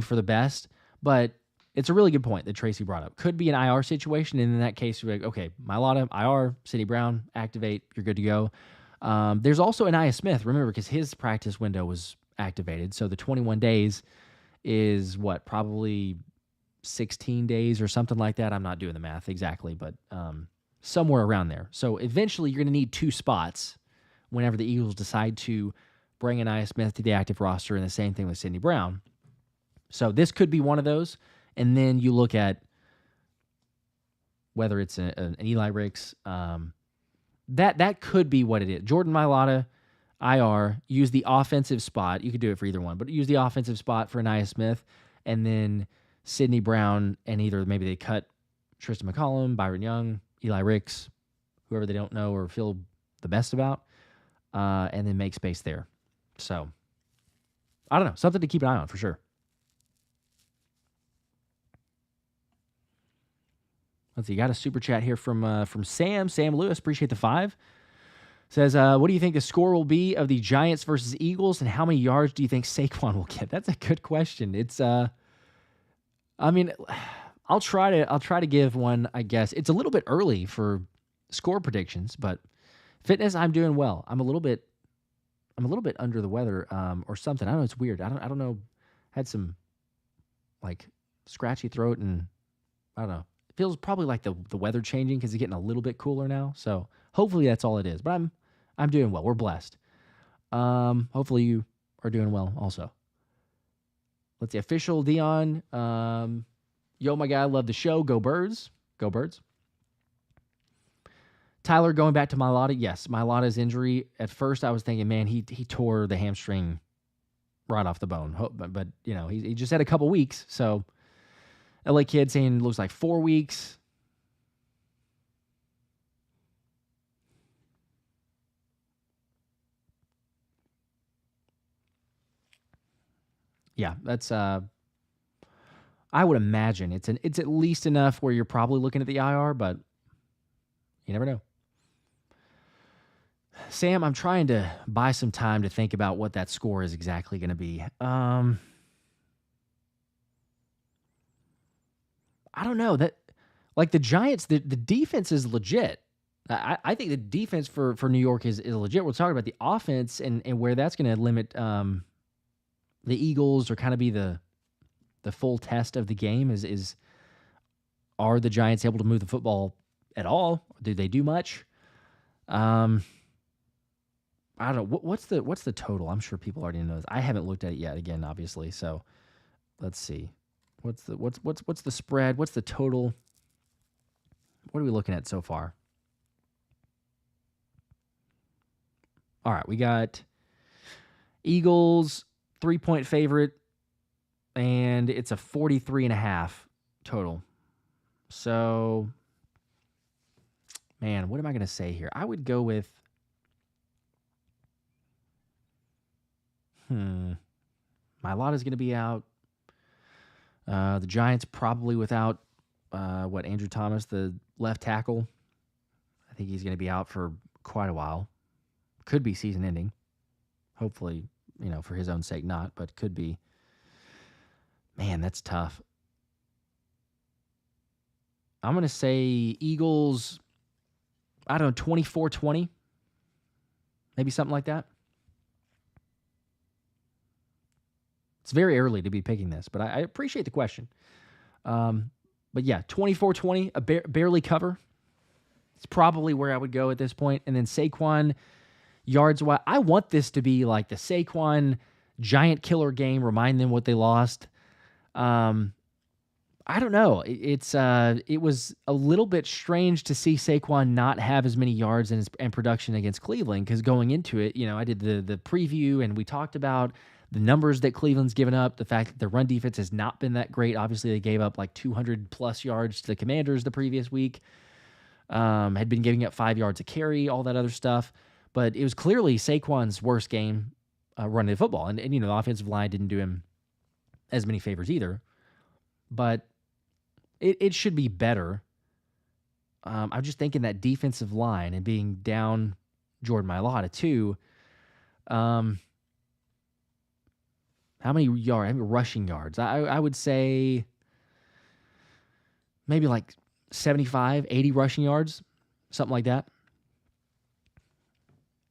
for the best, but it's a really good point that Tracy brought up. Could be an IR situation, and in that case, we're like, okay, Mailata, IR, Sidney Brown, activate, you're good to go. There's also Anaya Smith, remember, because his practice window was activated. So the 21 days is what, probably 16 days or something like that. I'm not doing the math exactly, but somewhere around there. So eventually you're going to need 2 spots whenever the Eagles decide to bring Anaya Smith to the active roster, and the same thing with Sidney Brown. So this could be one of those. And then you look at whether it's an Eli Ricks. That could be what it is. Jordan Mailata, IR, use the offensive spot. You could do it for either one, but use the offensive spot for Anaya Smith, and then Sidney Brown, and either maybe they cut Tristan McCollum, Byron Young, Eli Ricks, whoever they don't know or feel the best about, and then make space there. So, I don't know. Something to keep an eye on for sure. Let's see. Got a super chat here from Sam Lewis. Appreciate the 5. Says, what do you think the score will be of the Giants versus Eagles, and how many yards do you think Saquon will get? That's a good question. It's, I mean, I'll try to give one, I guess. It's a little bit early for score predictions, but fitness, I'm doing well. I'm a little bit under the weather, or something. I don't know. It's weird. I don't know. Had some like scratchy throat, and I don't know. It feels probably like the weather changing because it's getting a little bit cooler now. So hopefully that's all it is. But I'm doing well. We're blessed. Hopefully you are doing well also. Let's see. Official Dion. Yo, my guy, love the show. Go Birds. Go Birds. Tyler, going back to Mailata. Yes, Mailata's injury. At first, I was thinking, man, he tore the hamstring right off the bone. But he just had a couple weeks. So LA Kid saying it looks like 4 weeks. Yeah, that's I would imagine it's at least enough where you're probably looking at the IR, but you never know. Sam, I'm trying to buy some time to think about what that score is exactly going to be. I don't know. That like the Giants, the defense is legit. I think the defense for New York is legit. We're talking about the offense and where that's going to limit the Eagles or kind of be the full test of the game is are the Giants able to move the football at all? Do they do much? I don't know. What's the total? I'm sure people already know this. I haven't looked at it yet again, obviously. So let's see. What's the spread? What's the total? What are we looking at so far? All right, we got Eagles 3-point favorite, and it's a 43.5 total. So, man, what am I going to say here? I would go with, Mailata's going to be out. The Giants probably without, Andrew Thomas, the left tackle. I think he's going to be out for quite a while. Could be season ending. Hopefully, for his own sake, not, but could be. Man, that's tough. I'm going to say Eagles, I don't know, 24-20. Maybe something like that. It's very early to be picking this, but I appreciate the question. But yeah, 24-20, barely cover. It's probably where I would go at this point. And then Saquon, yards-wise, I want this to be like the Saquon giant killer game, remind them what they lost. I don't know. It was a little bit strange to see Saquon not have as many yards and production against Cleveland, because going into it, I did the preview and we talked about the numbers that Cleveland's given up, the fact that their run defense has not been that great. Obviously, they gave up like 200-plus yards to the Commanders the previous week, had been giving up 5 yards a carry, all that other stuff. But it was clearly Saquon's worst game running the football. And the offensive line didn't do him as many favors either. But it should be better. I'm just thinking that defensive line and being down Jordan Mailata too. How many rushing yards? I would say maybe like 75, 80 rushing yards, something like that.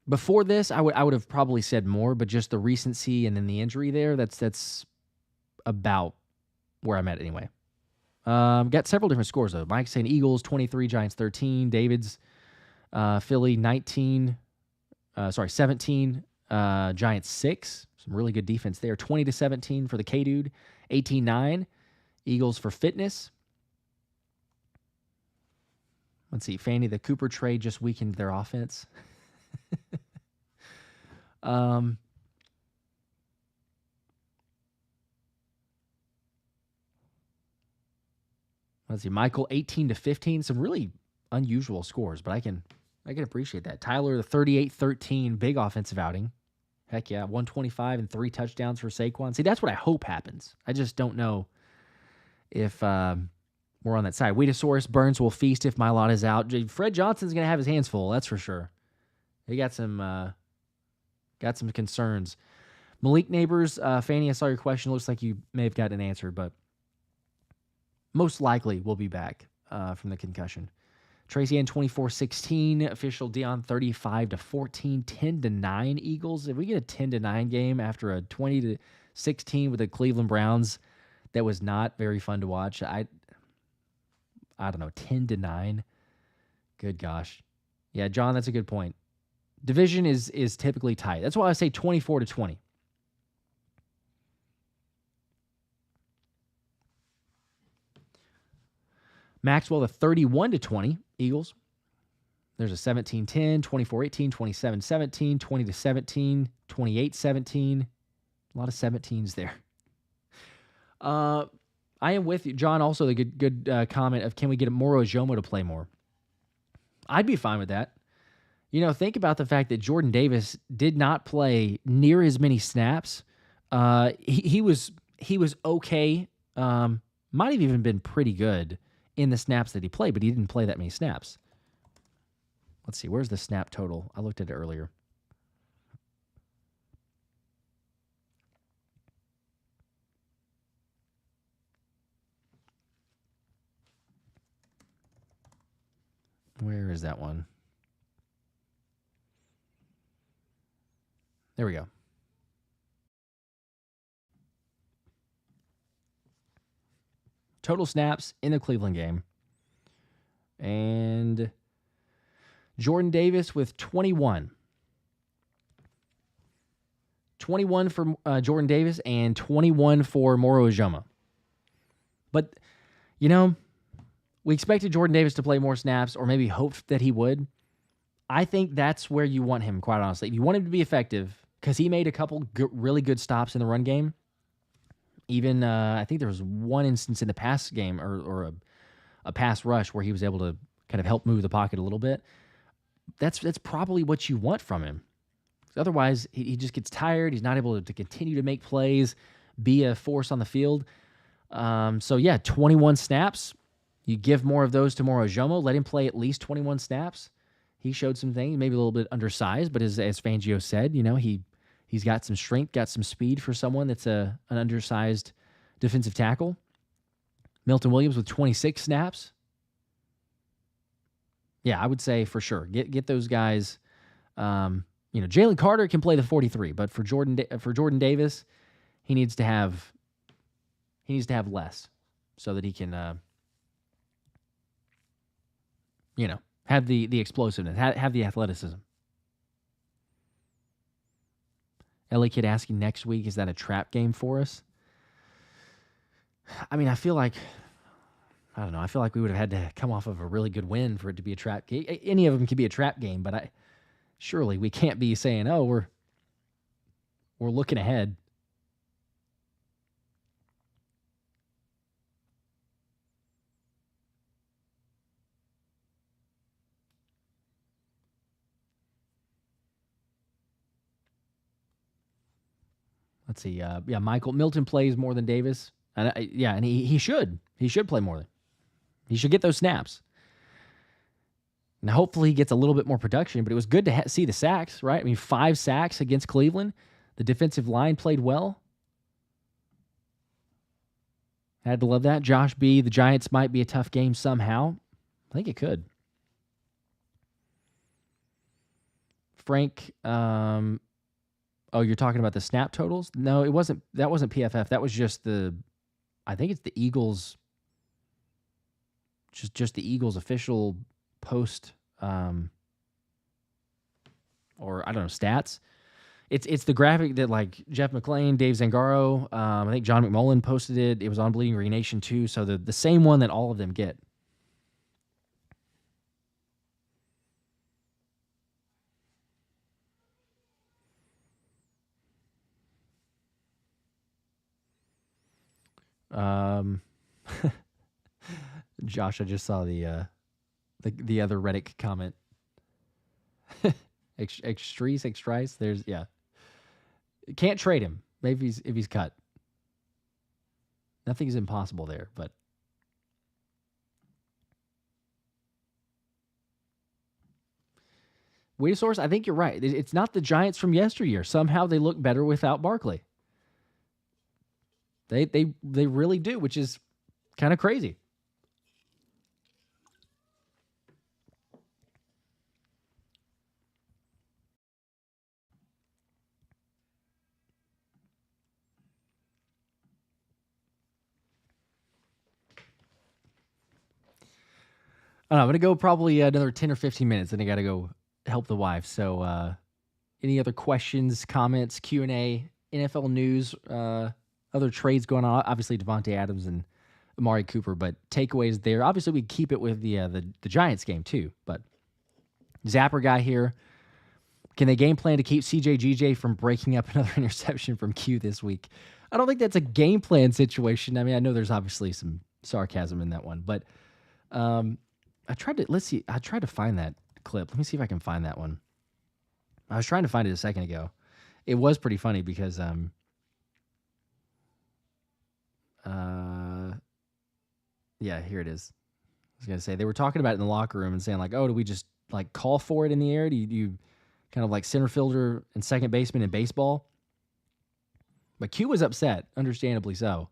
Before this, I would have probably said more, but just the recency and then the injury there, that's about where I'm at anyway. Got several different scores though. Mike's saying Eagles 23, Giants 13, David's Philly 17, Giants 6. Some really good defense there. 20-17 for the K-Dude, 18-9. Eagles for fitness. Let's see. Fanny, the Cooper trade just weakened their offense. Let's see. Michael 18-15. Some really unusual scores, but I can appreciate that. Tyler, the 38-13, big offensive outing. Heck yeah, 125 and 3 touchdowns for Saquon. See, that's what I hope happens. I just don't know if we're on that side. Weedosaurus, Burns will feast if Mailata is out. Fred Johnson's going to have his hands full, that's for sure. He got some concerns. Malik Neighbors, Fanny, I saw your question. Looks like you may have gotten an answer, but most likely will be back from the concussion. Tracy Ann 24-16, official Dion 35-14, 10-9 Eagles. If we get a 10-9 game after a 20-16 with the Cleveland Browns, that was not very fun to watch. I don't know, 10-9. Good gosh. Yeah, John, that's a good point. Division is typically tight. That's why I say 24-20. Maxwell, the 31-20 Eagles. There's a 17-10, 24-18, 27-17, 20-17, 28-17. A lot of 17s there. I am with you. John, also the good comment of, can we get Moro Ojomo to play more? I'd be fine with that. Think about the fact that Jordan Davis did not play near as many snaps. He was okay might have even been pretty good in the snaps that he played, but he didn't play that many snaps. Let's see, where's the snap total? I looked at it earlier. Where is that one? There we go. Total snaps in the Cleveland game. And Jordan Davis with 21. 21 for Jordan Davis and 21 for Moro Ojomo. But, you know, we expected Jordan Davis to play more snaps or maybe hoped that he would. I think that's where you want him, quite honestly. If you want him to be effective, because he made a couple really good stops in the run game. Even, I think there was one instance in the pass game or a pass rush where he was able to kind of help move the pocket a little bit. That's probably what you want from him. Otherwise, he just gets tired. He's not able to continue to make plays, be a force on the field. So, yeah, 21 snaps. You give more of those to Moro Ojomo. Let him play at least 21 snaps. He showed some things, maybe a little bit undersized, but as Fangio said, you know, he's got some strength, got some speed for someone that's an undersized defensive tackle. Milton Williams with 26 snaps. Yeah, I would say for sure. Get those guys. You know, Jalen Carter can play the 43, but for Jordan Davis, he needs to have less so that he can you know, have the explosiveness, have the athleticism. LA Kid asking next week, is that a trap game for us? I mean, I feel like we would have had to come off of a really good win for it to be a trap game. Any of them could be a trap game, but surely we can't be saying, oh, we're looking ahead. Let's see. Yeah, Milton plays more than Davis. And he should. He should play more. He should get those snaps. Now, hopefully he gets a little bit more production, but it was good to see the sacks, right? I mean, 5 sacks against Cleveland. The defensive line played well. Had to love that. Josh B., the Giants might be a tough game somehow. I think it could. Frank, oh, you're talking about the snap totals? No, it wasn't. That wasn't PFF. That was just I think it's the Eagles. Just the Eagles official post, or I don't know, stats. It's the graphic that like Jeff McClain, Dave Zangaro, I think John McMullen posted it. It was on Bleeding Green Nation too. So the same one that all of them get. Josh, I just saw the other Reddick comment. Extrice. There's Can't trade him. Maybe if he's cut. Nothing's impossible there, but Wait source, I think you're right. It's not the Giants from yesteryear. Somehow they look better without Barkley. They really do, which is kind of crazy. I don't know, I'm going to go probably another 10 or 15 minutes, and I got to go help the wife. So any other questions, comments, Q&A, NFL news, other trades going on? Obviously, Devontae Adams and Amari Cooper, but takeaways there. Obviously, we keep it with the Giants game too, but Zapper guy here. Can they game plan to keep CJ from breaking up another interception from Q this week? I don't think that's a game plan situation. I mean, I know there's obviously some sarcasm in that one, but I tried to find that clip. Let me see if I can find that one. I was trying to find it a second ago. It was pretty funny because Yeah, here it is. I was going to say, they were talking about it in the locker room and saying, like, oh, do we just, like, call for it in the air? Do you kind of like center fielder and second baseman in baseball? But Q was upset, understandably so.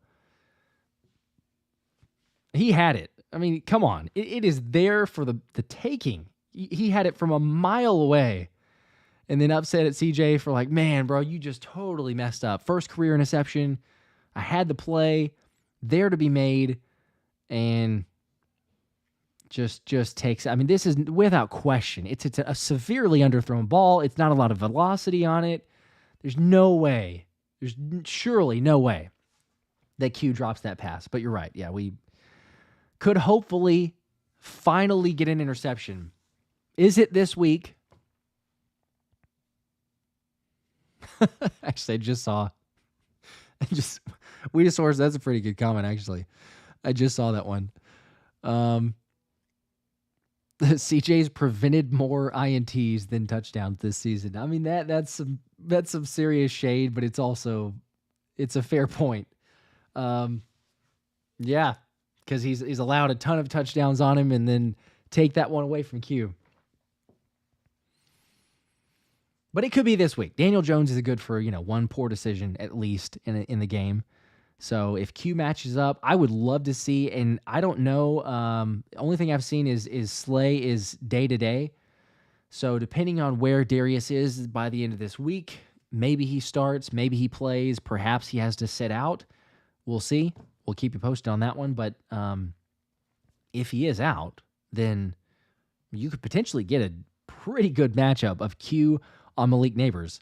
He had it. I mean, come on. It is there for the taking. He had it from a mile away. And then upset at CJ for like, man, bro, you just totally messed up. First career interception. I had the play there to be made. And just takes, I mean, this is without question. It's a severely underthrown ball. It's not a lot of velocity on it. There's no way. There's surely no way that Q drops that pass. But you're right. Yeah, we could hopefully finally get an interception. Is it this week? Actually, I just saw. We just sourced. That's a pretty good comment, actually. I just saw that one. CJ's prevented more INTs than touchdowns this season. I mean, that's some serious shade, but it's a fair point. Yeah, because he's allowed a ton of touchdowns on him and then take that one away from Q. But it could be this week. Daniel Jones is good for, one poor decision at least in the game. So if Q matches up, I would love to see, and I don't know, the only thing I've seen is Slay is day-to-day. So depending on where Darius is by the end of this week, maybe he starts, maybe he plays, perhaps he has to sit out. We'll see. We'll keep you posted on that one. But if he is out, then you could potentially get a pretty good matchup of Q on Malik Neighbors.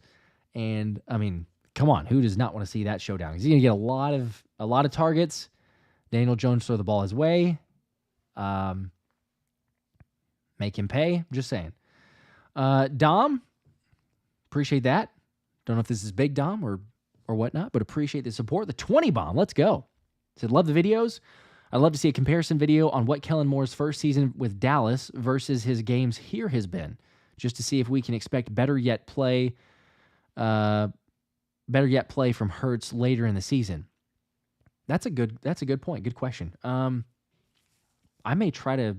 And, I mean, come on, who does not want to see that showdown? He's going to get a lot of targets. Daniel Jones throw the ball his way. Make him pay. I'm just saying. Dom, appreciate that. Don't know if this is big Dom or whatnot, but appreciate the support. The 20 bomb. Let's go. Said, love the videos. I'd love to see a comparison video on what Kellen Moore's first season with Dallas versus his games here has been, just to see if we can expect better yet play from Hurts later in the season. That's a good point. Good question. I may try to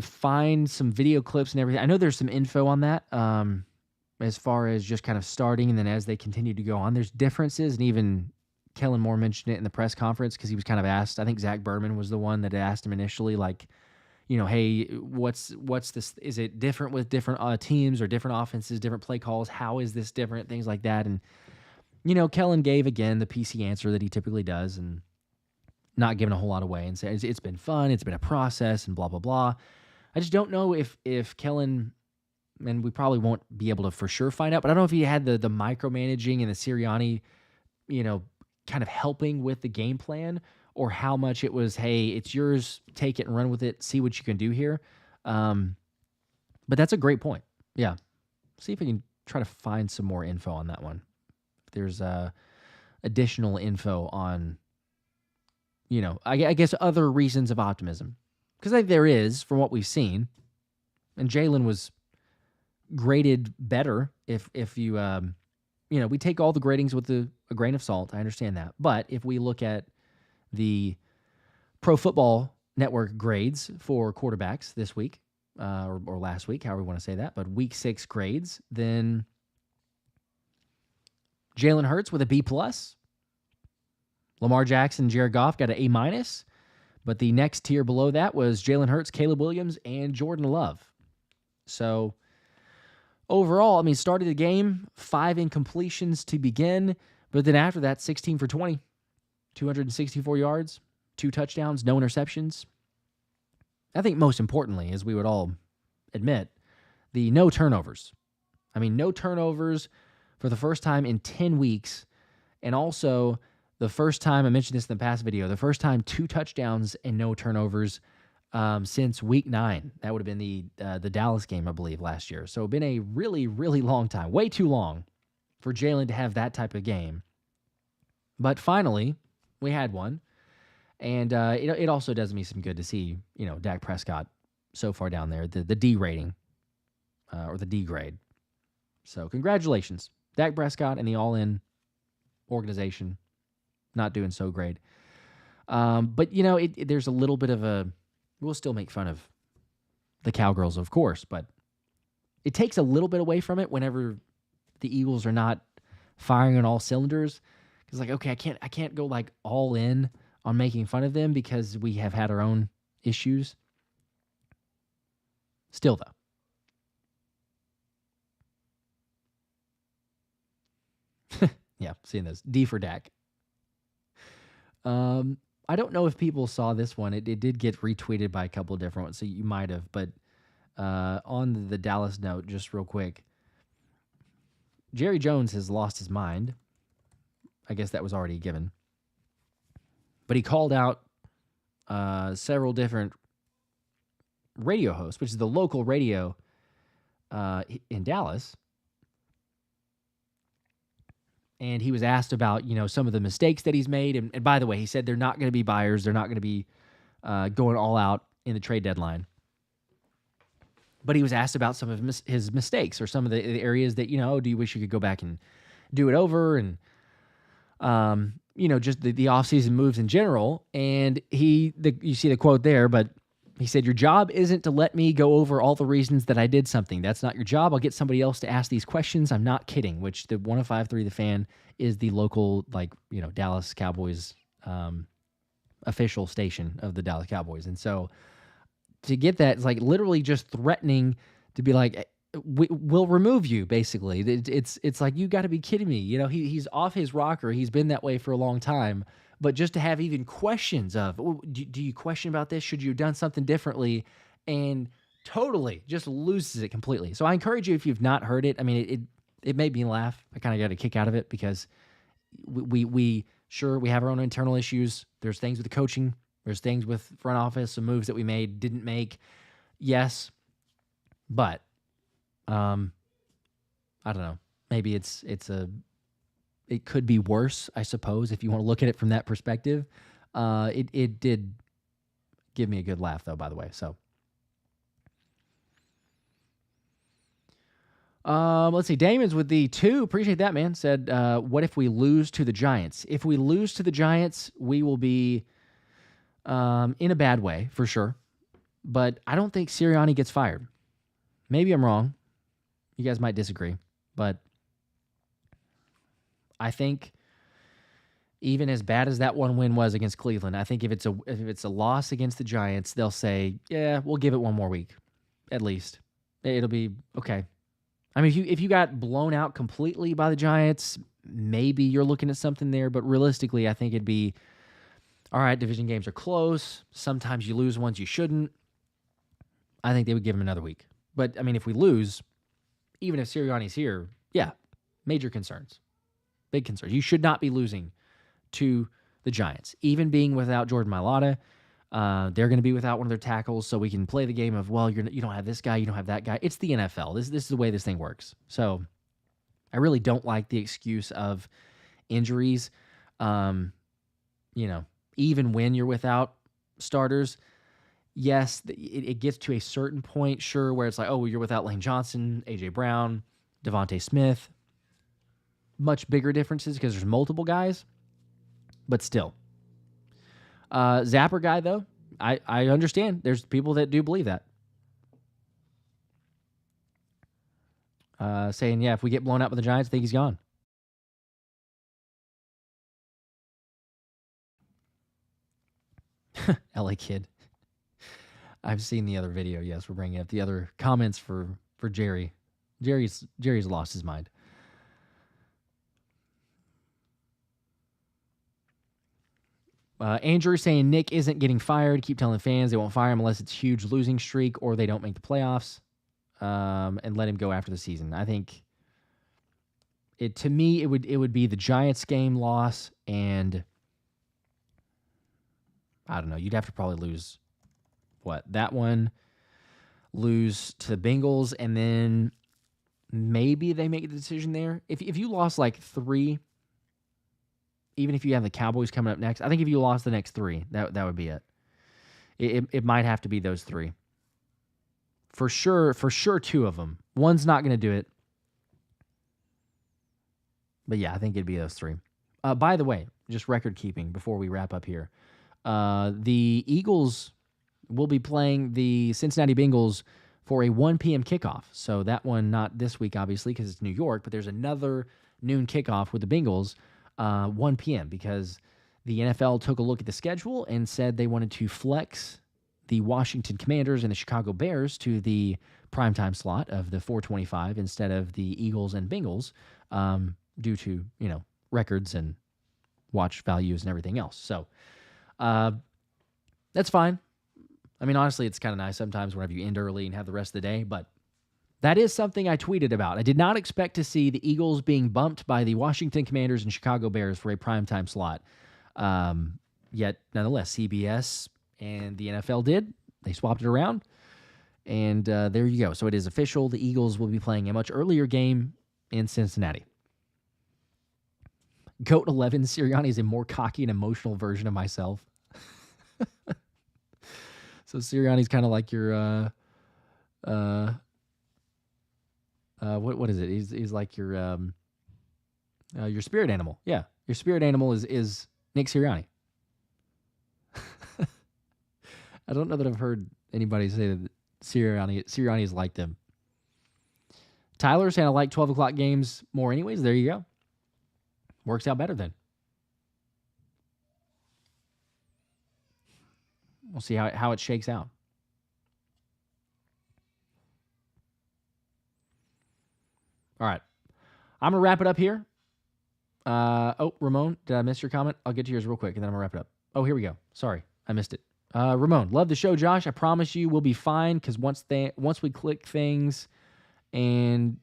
find some video clips and everything. I know there's some info on that, as far as just kind of starting and then as they continue to go on. There's differences, and even Kellen Moore mentioned it in the press conference because he was kind of asked. I think Zach Berman was the one that asked him initially, like, hey, what's this? Is it different with different teams or different offenses, different play calls? How is this different? Things like that. And, Kellen gave, again, the PC answer that he typically does and not giving a whole lot away and says it's been fun, it's been a process, and blah, blah, blah. I just don't know if Kellen, and we probably won't be able to for sure find out, but I don't know if he had the micromanaging and the Sirianni, kind of helping with the game plan, or how much it was, hey, it's yours, take it and run with it, see what you can do here. But that's a great point. Yeah. See if we can try to find some more info on that one. If there's additional info on, I guess other reasons of optimism. Because I think there is, from what we've seen. And Jalen was graded better if you, we take all the gradings with a grain of salt. I understand that. But if we look at the Pro Football Network grades for quarterbacks this week, or last week, however we want to say that, but week 6 grades, then Jalen Hurts with a B+. Lamar Jackson and Jared Goff got an A-. But the next tier below that was Jalen Hurts, Caleb Williams, and Jordan Love. So overall, started the game, 5 incompletions to begin, but then after that, 16 for 20. 264 yards, 2 touchdowns, no interceptions. I think most importantly, as we would all admit, the no turnovers. No turnovers for the first time in 10 weeks, and also the first time, I mentioned this in the past video, the first time 2 touchdowns and no turnovers since week 9. That would have been the Dallas game, I believe, last year. So it's been a really, really long time, way too long for Jalen to have that type of game. But finally, we had one, and it also does me some good to see, Dak Prescott so far down there, the D rating, or the D grade. So congratulations, Dak Prescott and the all-in organization, not doing so great. But, there's a little bit of we'll still make fun of the Cowgirls, of course, but it takes a little bit away from it whenever the Eagles are not firing on all cylinders. Because, okay, I can't go, all in on making fun of them because we have had our own issues. Still, though. Yeah, seeing this. D for Dak. I don't know if people saw this one. It did get retweeted by a couple of different ones, so you might have. But on the Dallas note, just real quick, Jerry Jones has lost his mind. I guess that was already given. But he called out several different radio hosts, which is the local radio in Dallas. And he was asked about, some of the mistakes that he's made. And by the way, he said they're not going to be buyers. They're not going to be going all out in the trade deadline. But he was asked about some of his mistakes or some of the areas that, do you wish you could go back and do it over? And, just the offseason moves in general. And you see the quote there, but he said, "Your job isn't to let me go over all the reasons that I did something. That's not your job. I'll get somebody else to ask these questions. I'm not kidding," which the 105.3 The Fan is the local, Dallas Cowboys official station of the Dallas Cowboys. And so to get that, it's literally just threatening to be we'll remove you, basically. It's like, you got to be kidding me. He's off his rocker. He's been that way for a long time. But just to have even questions of, do you question about this? Should you have done something differently? And totally just loses it completely. So I encourage you, if you've not heard it, I mean, it made me laugh. I kind of got a kick out of it because we have our own internal issues. There's things with the coaching. There's things with front office, some moves that we made, didn't make. Yes. But, I don't know. Maybe it could be worse, I suppose, if you want to look at it from that perspective. It did give me a good laugh, though, by the way. So, let's see. Damon's with the 2. Appreciate that, man. Said, what if we lose to the Giants? If we lose to the Giants, we will be in a bad way, for sure. But I don't think Sirianni gets fired. Maybe I'm wrong. You guys might disagree. But I think even as bad as that one win was against Cleveland, I think if it's a loss against the Giants, they'll say, yeah, we'll give it one more week, at least. It'll be okay. I mean, if you got blown out completely by the Giants, maybe you're looking at something there. But realistically, I think it'd be, all right, division games are close. Sometimes you lose ones you shouldn't. I think they would give him another week. But, I mean, if we lose, even if Sirianni's here, yeah, major concerns. Big concerns. You should not be losing to the Giants. Even being without Jordan Mailata, they're going to be without one of their tackles, so we can play the game of, well, you don't have this guy, you don't have that guy. It's the NFL. This is the way this thing works. So I really don't like the excuse of injuries. Even when you're without starters, yes, it gets to a certain point, sure, where it's like, oh, you're without Lane Johnson, A.J. Brown, Devonta Smith. Much bigger differences because there's multiple guys, but still. Zapper guy, though, I understand. There's people that do believe that. Saying, yeah, if we get blown out by the Giants, I think he's gone. LA Kid. I've seen the other video. Yes, we're bringing up the other comments for Jerry. Jerry's lost his mind. Andrew saying Nick isn't getting fired. Keep telling fans they won't fire him unless it's huge losing streak or they don't make the playoffs, and let him go after the season. I think it would be the Giants game loss, and I don't know. You'd have to probably lose that one, lose to the Bengals, and then maybe they make the decision there. If you lost 3. Even if you have the Cowboys coming up next, I think if you lost the next 3, that would be it. It might have to be those 3. For sure 2 of them. One's not going to do it. But yeah, I think it'd be those 3. By the way, just record keeping before we wrap up here. The Eagles will be playing the Cincinnati Bengals for a 1 p.m. kickoff. So that one, not this week, obviously, because it's New York, but there's another noon kickoff with the Bengals, 1 p.m., because the NFL took a look at the schedule and said they wanted to flex the Washington Commanders and the Chicago Bears to the primetime slot of the 4:25 instead of the Eagles and Bengals, due to, records and watch values and everything else. So that's fine. I mean, honestly, it's kind of nice sometimes whenever you end early and have the rest of the day, but that is something I tweeted about. I did not expect to see the Eagles being bumped by the Washington Commanders and Chicago Bears for a primetime slot. Yet, nonetheless, CBS and the NFL did. They swapped it around, and there you go. So it is official. The Eagles will be playing a much earlier game in Cincinnati. Goat 11, Sirianni is a more cocky and emotional version of myself. So Sirianni's kind of like your, what is it? He's like your spirit animal. Yeah, your spirit animal is Nick Sirianni. I don't know that I've heard anybody say that Sirianni is like them. Tyler's saying I like 12 o'clock games more anyways. There you go. Works out better then. We'll see how it shakes out. All right. I'm going to wrap it up here. Ramon, did I miss your comment? I'll get to yours real quick, and then I'm going to wrap it up. Oh, here we go. Sorry, I missed it. Ramon, love the show, Josh. I promise you we'll be fine because once we click things and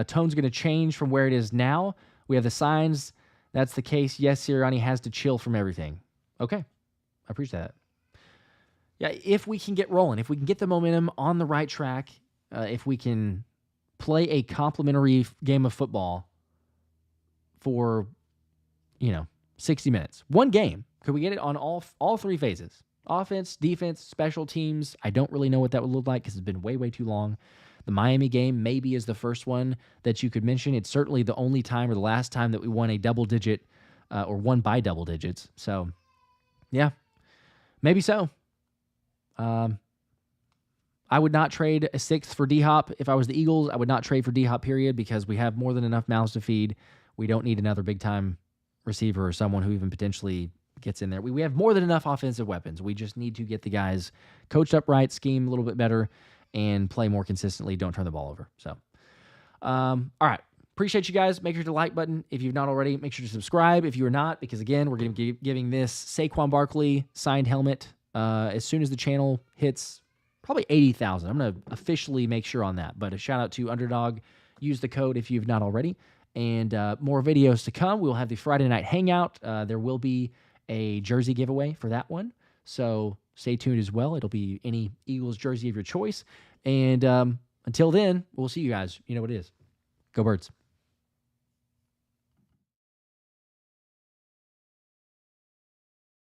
tone's going to change from where it is now, we have the signs. That's the case. Yes, Sirianni has to chill from everything. Okay. I appreciate that. Yeah, if we can get rolling, if we can get the momentum on the right track, if we can play a complimentary game of football for, 60 minutes. One game. Could we get it on all three phases? Offense, defense, special teams. I don't really know what that would look like because it's been way, way too long. The Miami game maybe is the first one that you could mention. It's certainly the only time or the last time that we won a double digit or won by double digits. So, yeah, maybe so. I would not trade a sixth for D-Hop. If I was the Eagles, I would not trade for D-Hop, period, because we have more than enough mouths to feed. We don't need another big-time receiver or someone who even potentially gets in there. We have more than enough offensive weapons. We just need to get the guys coached up right, scheme a little bit better, and play more consistently. Don't turn the ball over. So, all right. Appreciate you guys. Make sure to like button if you've not already. Make sure to subscribe if you are not, because, again, we're going to be giving this Saquon Barkley signed helmet as soon as the channel hits probably 80,000. I'm going to officially make sure on that. But a shout out to Underdog. Use the code if you've not already. And more videos to come. We'll have the Friday night hangout. There will be a jersey giveaway for that one. So stay tuned as well. It'll be any Eagles jersey of your choice. And until then, we'll see you guys. You know what it is. Go Birds.